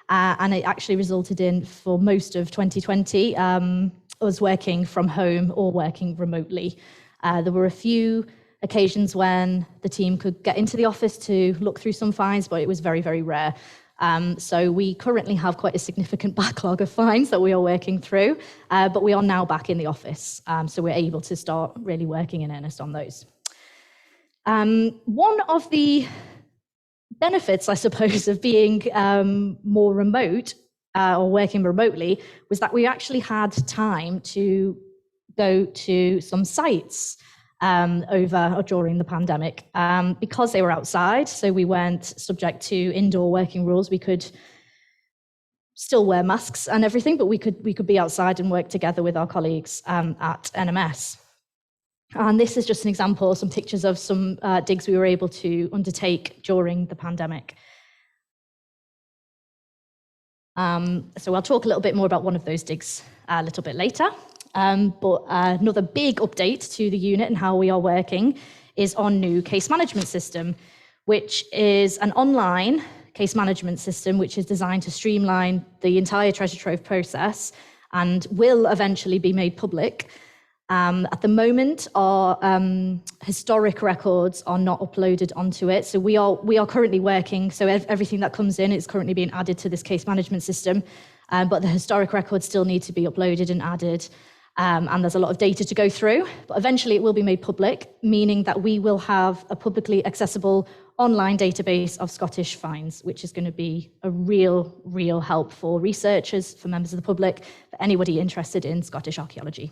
and it actually resulted in, for most of 2020, us working from home or working remotely. There were a few occasions when the team could get into the office to look through some finds, but it was very, very rare. So we currently have quite a significant backlog of finds that we are working through, but we are now back in the office, so we're able to start really working in earnest on those. One of the benefits, I suppose, of being more remote or working remotely was that we actually had time to go to some sites over or during the pandemic because they were outside, so we weren't subject to indoor working rules. We could still wear masks and everything, but we could be outside and work together with our colleagues at NMS. And this is just an example, some pictures of some digs we were able to undertake during the pandemic. So I'll talk a little bit more about one of those digs a little bit later. But another big update to the unit and how we are working is our new case management system, which is an online case management system which is designed to streamline the entire Treasure Trove process and will eventually be made public. At the moment, our historic records are not uploaded onto it. So we are currently working, so everything that comes in is currently being added to this case management system, but the historic records still need to be uploaded and added. And there's a lot of data to go through, but eventually it will be made public, meaning that we will have a publicly accessible online database of Scottish finds, which is going to be a real help for researchers, for members of the public, for anybody interested in Scottish archaeology.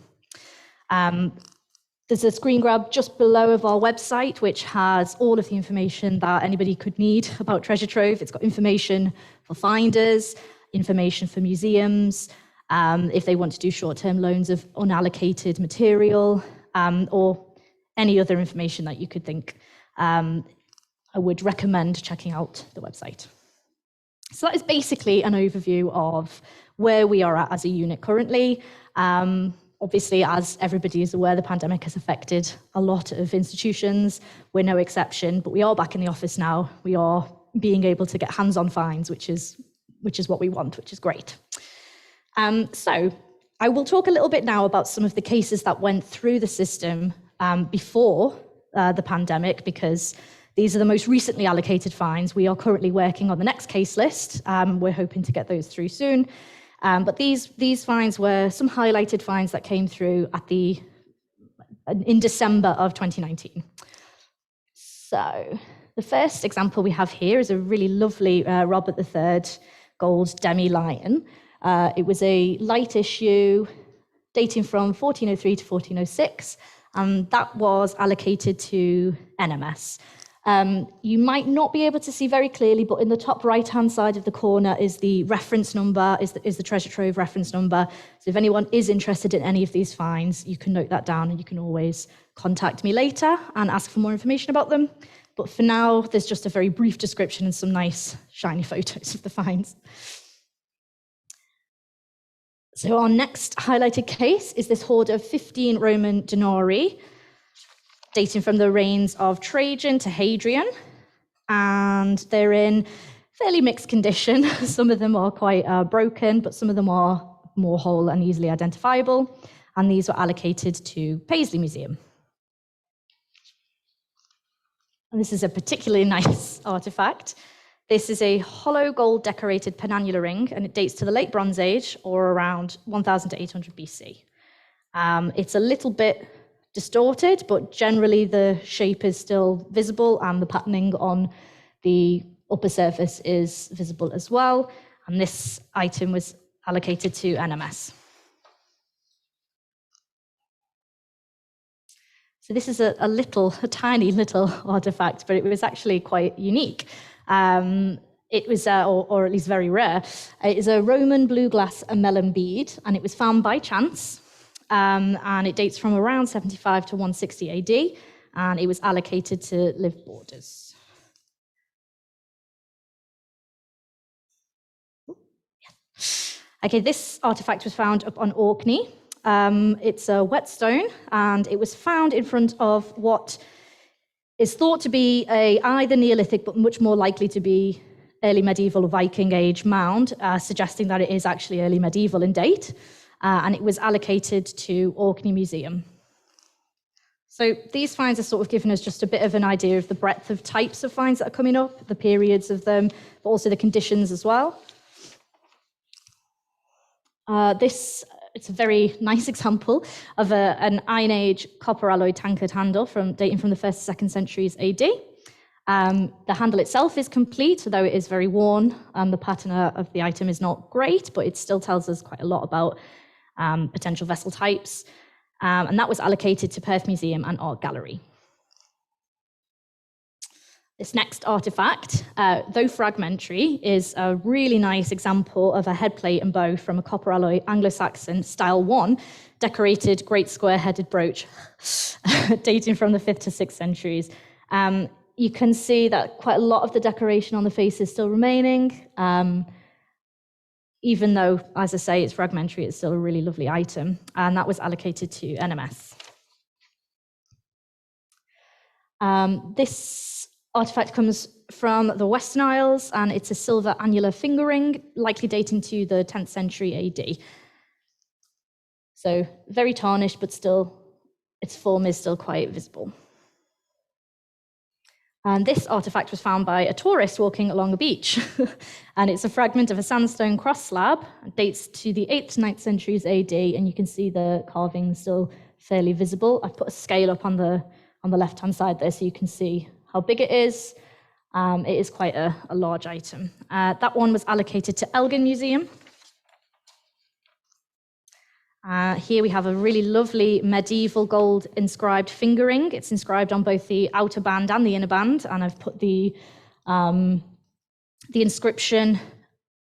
There's a screen grab just below of our website, which has all of the information that anybody could need about Treasure Trove. It's got information for finders, information for museums, if they want to do short-term loans of unallocated material, or any other information that you could think. I would recommend checking out the website. So that is basically an overview of where we are at as a unit currently. Obviously, as everybody is aware, the pandemic has affected a lot of institutions. We're no exception, but we are back in the office now. We are being able to get hands-on finds, which is what we want, which is great. So I will talk a little bit now about some of the cases that went through the system before the pandemic, because these are the most recently allocated finds. We are currently working on the next case list. We're hoping to get those through soon. But these finds were some highlighted finds that came through in December of 2019. So the first example we have here is a really lovely Robert III gold Demi lion. It was a light issue dating from 1403 to 1406, and that was allocated to NMS. You might not be able to see very clearly, but in the top right-hand side of the corner is the reference number, is the Treasure Trove reference number. So if anyone is interested in any of these finds, you can note that down, and you can always contact me later and ask for more information about them. But for now, there's just a very brief description and some nice shiny photos of the finds. So our next highlighted case is this hoard of 15 Roman Dinari, dating from the reigns of Trajan to Hadrian, and they're in fairly mixed condition. Some of them are quite broken, but some of them are more whole and easily identifiable, and these were allocated to Paisley Museum. And this is a particularly nice artifact. This is a hollow gold decorated penannular ring, and it dates to the late Bronze Age, or around 1000 to 800 BC. It's a little bit distorted, but generally the shape is still visible, and the patterning on the upper surface is visible as well. And this item was allocated to NMS. So this is a tiny little artifact, but it was actually quite unique. It was, or at least very rare. It is a Roman blue glass melon bead, and it was found by chance. And it dates from around 75 to 160 AD, and it was allocated to live borders. Okay, this artifact was found up on Orkney. It's a whetstone, and it was found in front of what is thought to be either Neolithic, but much more likely to be early medieval or Viking age mound, suggesting that it is actually early medieval in date. And it was allocated to Orkney Museum. So these finds are sort of giving us just a bit of an idea of the breadth of types of finds that are coming up, the periods of them, but also the conditions as well. It's a very nice example of an Iron Age copper alloy tankard handle dating from the 1st to 2nd centuries AD. The handle itself is complete, although it is very worn, and the pattern of the item is not great, but it still tells us quite a lot about potential vessel types. And that was allocated to Perth Museum and Art Gallery. This next artifact, though fragmentary, is a really nice example of a headplate and bow from a copper alloy Anglo-Saxon style 1 decorated great square-headed brooch dating from the 5th to 6th centuries. You can see that quite a lot of the decoration on the face is still remaining. Even though, as I say, it's fragmentary, it's still a really lovely item. And that was allocated to NMS. This artifact comes from the Western Isles, and it's a silver annular finger ring, likely dating to the 10th century AD. So very tarnished, but still, its form is still quite visible. And this artifact was found by a tourist walking along a beach. And it's a fragment of a sandstone cross slab. It dates to the 8th to 9th centuries AD, and you can see the carving still fairly visible. I've put a scale up on the left-hand side there so you can see how big it is. It is quite a large item. That one was allocated to Elgin Museum. Here we have a really lovely medieval gold inscribed finger ring. It's inscribed on both the outer band and the inner band, and I've put the inscription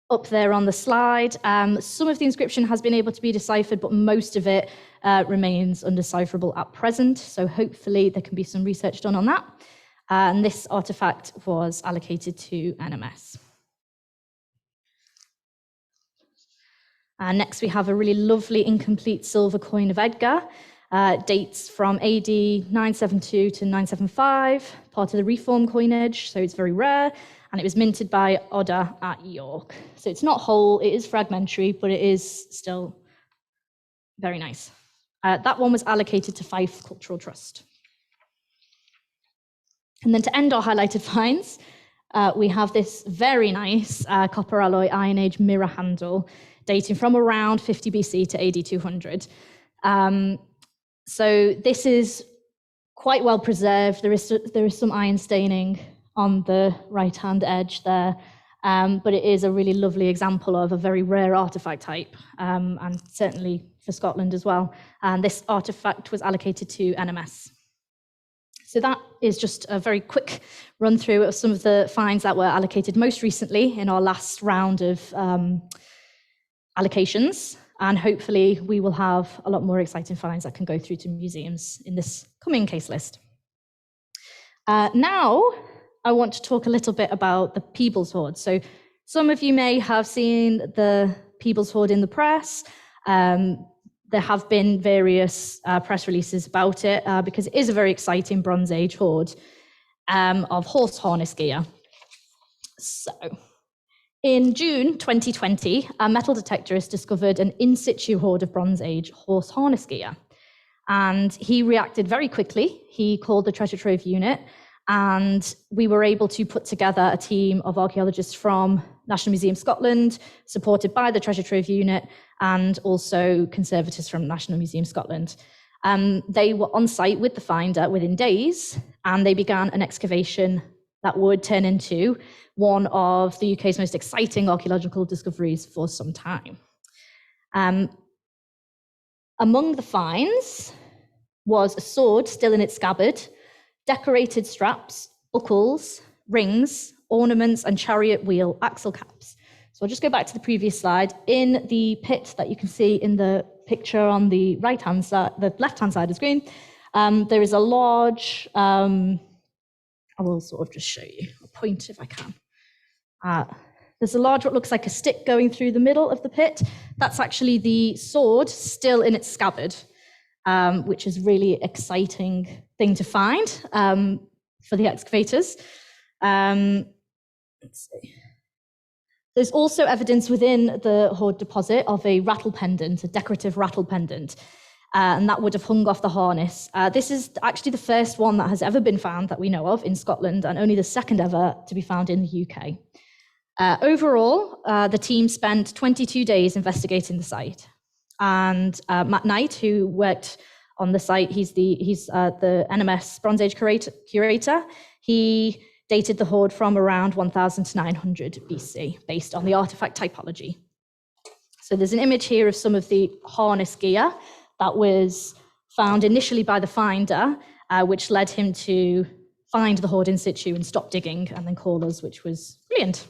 up there on the slide. Some of the inscription has been able to be deciphered, but most of it remains undecipherable at present, so hopefully there can be some research done on that. And this artifact was allocated to NMS. Next, we have a really lovely incomplete silver coin of Edgar. Dates from AD 972 to 975, part of the Reform coinage, so it's very rare, and it was minted by Odda at York. So it's not whole, it is fragmentary, but it is still very nice. That one was allocated to Fife Cultural Trust. And then to end our highlighted finds, we have this very nice copper alloy Iron Age mirror handle dating from around 50 BC to AD 200. So this is quite well preserved. There is some iron staining on the right-hand edge there, but it is a really lovely example of a very rare artifact type, and certainly for Scotland as well. And this artifact was allocated to NMS. So that is just a very quick run through of some of the finds that were allocated most recently in our last round of allocations. And hopefully we will have a lot more exciting finds that can go through to museums in this coming case list. Now, I want to talk a little bit about the Peebles Hoard. So some of you may have seen the Peebles Hoard in the press. There have been various press releases about it because it is a very exciting Bronze Age hoard of horse harness gear. So, in June 2020, a metal detectorist discovered an in situ hoard of Bronze Age horse harness gear. And he reacted very quickly. He called the Treasure Trove Unit, and we were able to put together a team of archaeologists from National Museum Scotland, supported by the Treasure Trove Unit, and also conservators from National Museum Scotland. They were on site with the finder within days, and they began an excavation that would turn into one of the UK's most exciting archaeological discoveries for some time. Among the finds was a sword still in its scabbard, decorated straps, buckles, rings, ornaments, and chariot wheel axle caps. So I'll just go back to the previous slide. In the pit that you can see in the picture on the right-hand side, the left-hand side of the screen, there is a large, I will sort of just show you a point if I can. There's a large, what looks like a stick going through the middle of the pit. That's actually the sword still in its scabbard, which is really exciting thing to find for the excavators. Let's see. There's also evidence within the hoard deposit of a rattle pendant, a decorative rattle pendant, and that would have hung off the harness. This is actually the first one that has ever been found that we know of in Scotland, and only the second ever to be found in the UK. Overall, the team spent 22 days investigating the site. And Matt Knight, who worked on the site, he's the NMS Bronze Age curator. He dated the hoard from around 1000 to 900 BC, based on the artifact typology. So there's an image here of some of the harness gear that was found initially by the finder, which led him to find the hoard in situ and stop digging and then call us, which was brilliant.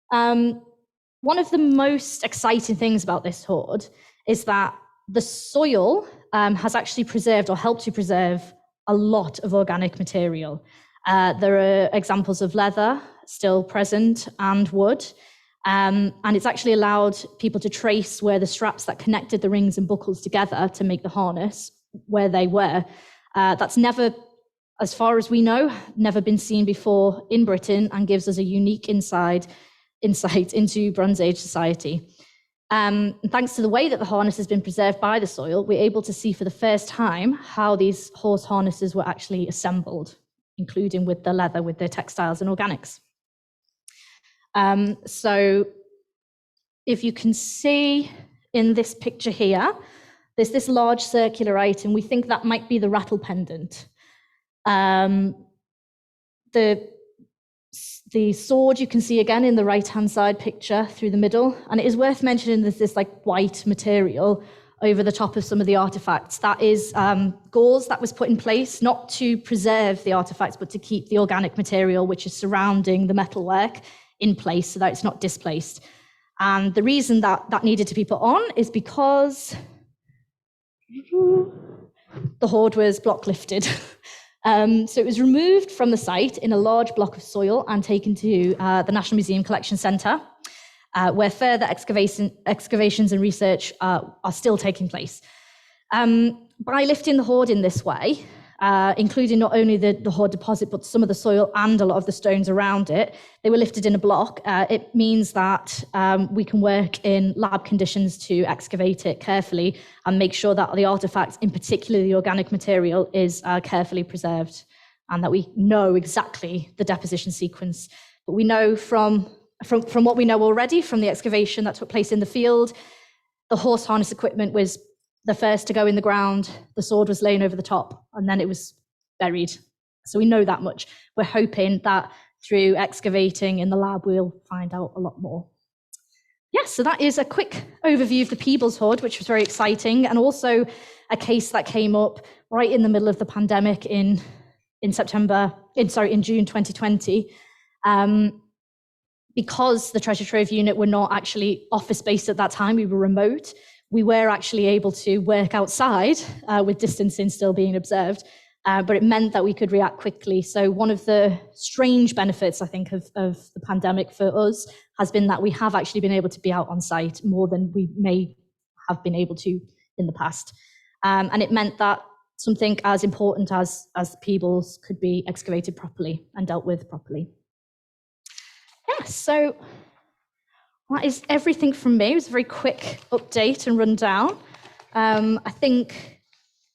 One of the most exciting things about this hoard is that the soil has actually preserved or helped to preserve a lot of organic material. There are examples of leather still present and wood, and it's actually allowed people to trace where the straps that connected the rings and buckles together to make the harness, where they were. That's never, as far as we know, never been seen before in Britain, and gives us a unique insight into Bronze Age society. Thanks to the way that the harness has been preserved by the soil, we're able to see for the first time how these horse harnesses were actually assembled, including with the leather, with their textiles and organics. So if you can see in this picture here, there's this large circular item. We think that might be the rattle pendant. The sword you can see again in the right-hand side picture through the middle, and it is worth mentioning there's this like white material over the top of some of the artifacts. That is gauze that was put in place not to preserve the artifacts, but to keep the organic material which is surrounding the metalwork in place so that it's not displaced. And the reason that that needed to be put on is because the hoard was block lifted. So it was removed from the site in a large block of soil and taken to the National Museum Collection Centre. where further excavations and research are still taking place. By lifting the hoard in this way, including not only the Hoard deposit, but some of the soil and a lot of the stones around it, they were lifted in a block. It means that we can work in lab conditions to excavate it carefully and make sure that the artifacts, in particular the organic material, is carefully preserved, and that we know exactly the deposition sequence. But we know from what we know already from the excavation that took place in the field, the horse harness equipment was the first to go in the ground, the sword was laying over the top, and then it was buried. So we know that much. We're hoping that through excavating in the lab, we'll find out a lot more. Yes, so that is a quick overview of the Peebles Hoard, which was very exciting, and also a case that came up right in the middle of the pandemic in June 2020. Because the Treasure Trove Unit were not actually office-based at that time, we were remote, we were actually able to work outside with distancing still being observed, but it meant that we could react quickly. So one of the strange benefits, I think, of the pandemic for us has been that we have actually been able to be out on site more than we may have been able to in the past. And it meant that something as important as the Peebles could be excavated properly and dealt with properly. Yeah, so that is everything from me. It was a very quick update and rundown. I think,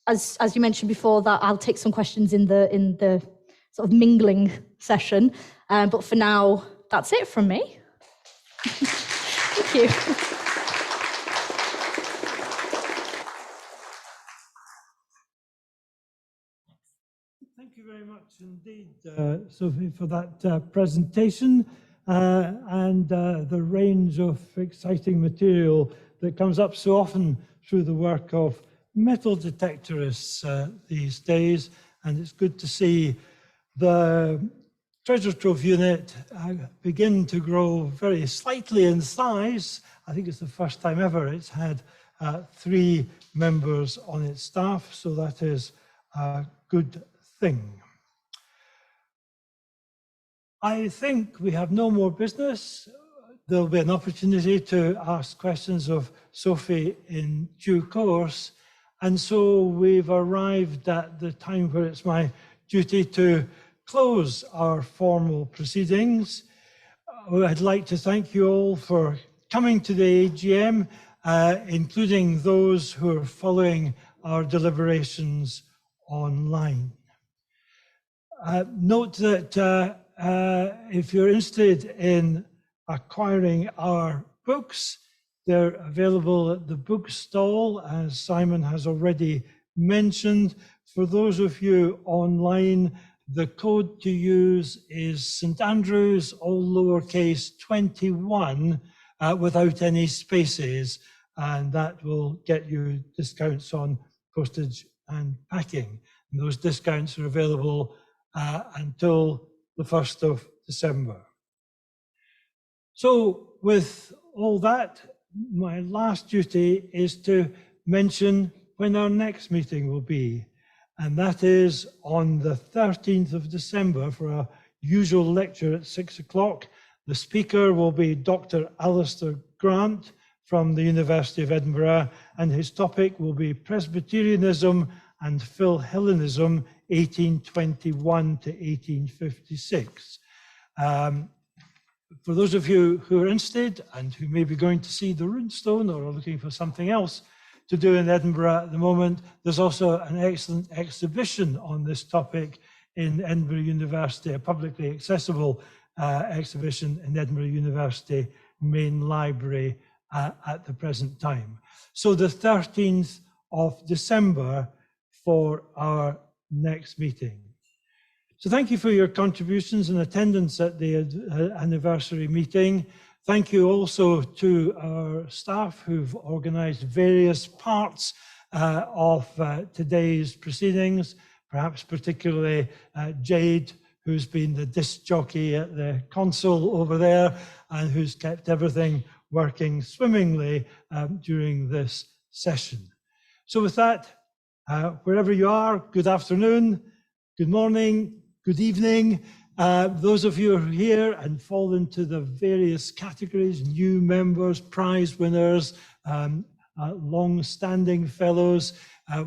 as you mentioned before, that I'll take some questions in the sort of mingling session. But for now, that's it from me. Thank you. Thank you very much indeed, Sophie, for that presentation. And the range of exciting material that comes up so often through the work of metal detectorists these days. And it's good to see the Treasure Trove Unit begin to grow very slightly in size. I think it's the first time ever it's had 3 members on its staff, so that is a good thing. I think we have no more business. There'll be an opportunity to ask questions of Sophie in due course. And so we've arrived at the time where it's my duty to close our formal proceedings. I'd like to thank you all for coming to the AGM, including those who are following our deliberations online. Note that if you're interested in acquiring our books, they're available at the bookstall, as Simon has already mentioned. For those of you online, the code to use is St Andrews, all lowercase 21, without any spaces, and that will get you discounts on postage and packing. And those discounts are available until the 1st of December. So with all that, my last duty is to mention when our next meeting will be. And that is on the 13th of December for a usual lecture at 6 o'clock. The speaker will be Dr. Alistair Grant from the University of Edinburgh, and his topic will be Presbyterianism and Philhellenism, 1821 to 1856. For those of you who are interested and who may be going to see the runestone or are looking for something else to do in Edinburgh at the moment, there's also an excellent exhibition on this topic in Edinburgh University, a publicly accessible exhibition in Edinburgh University main library at the present time. So the 13th of December for our next meeting. So thank you for your contributions and attendance at the anniversary meeting. Thank you also to our staff who've organised various parts of today's proceedings, perhaps particularly Jade, who's been the disc jockey at the console over there and who's kept everything working swimmingly during this session. So with that, wherever you are, good afternoon, good morning, good evening, Those of you who are here and fall into the various categories, new members, prize winners, long-standing fellows,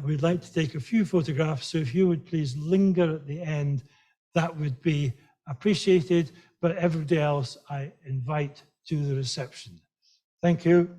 we'd like to take a few photographs. So if you would please linger at the end, that would be appreciated. But everybody else, I invite to the reception. Thank you.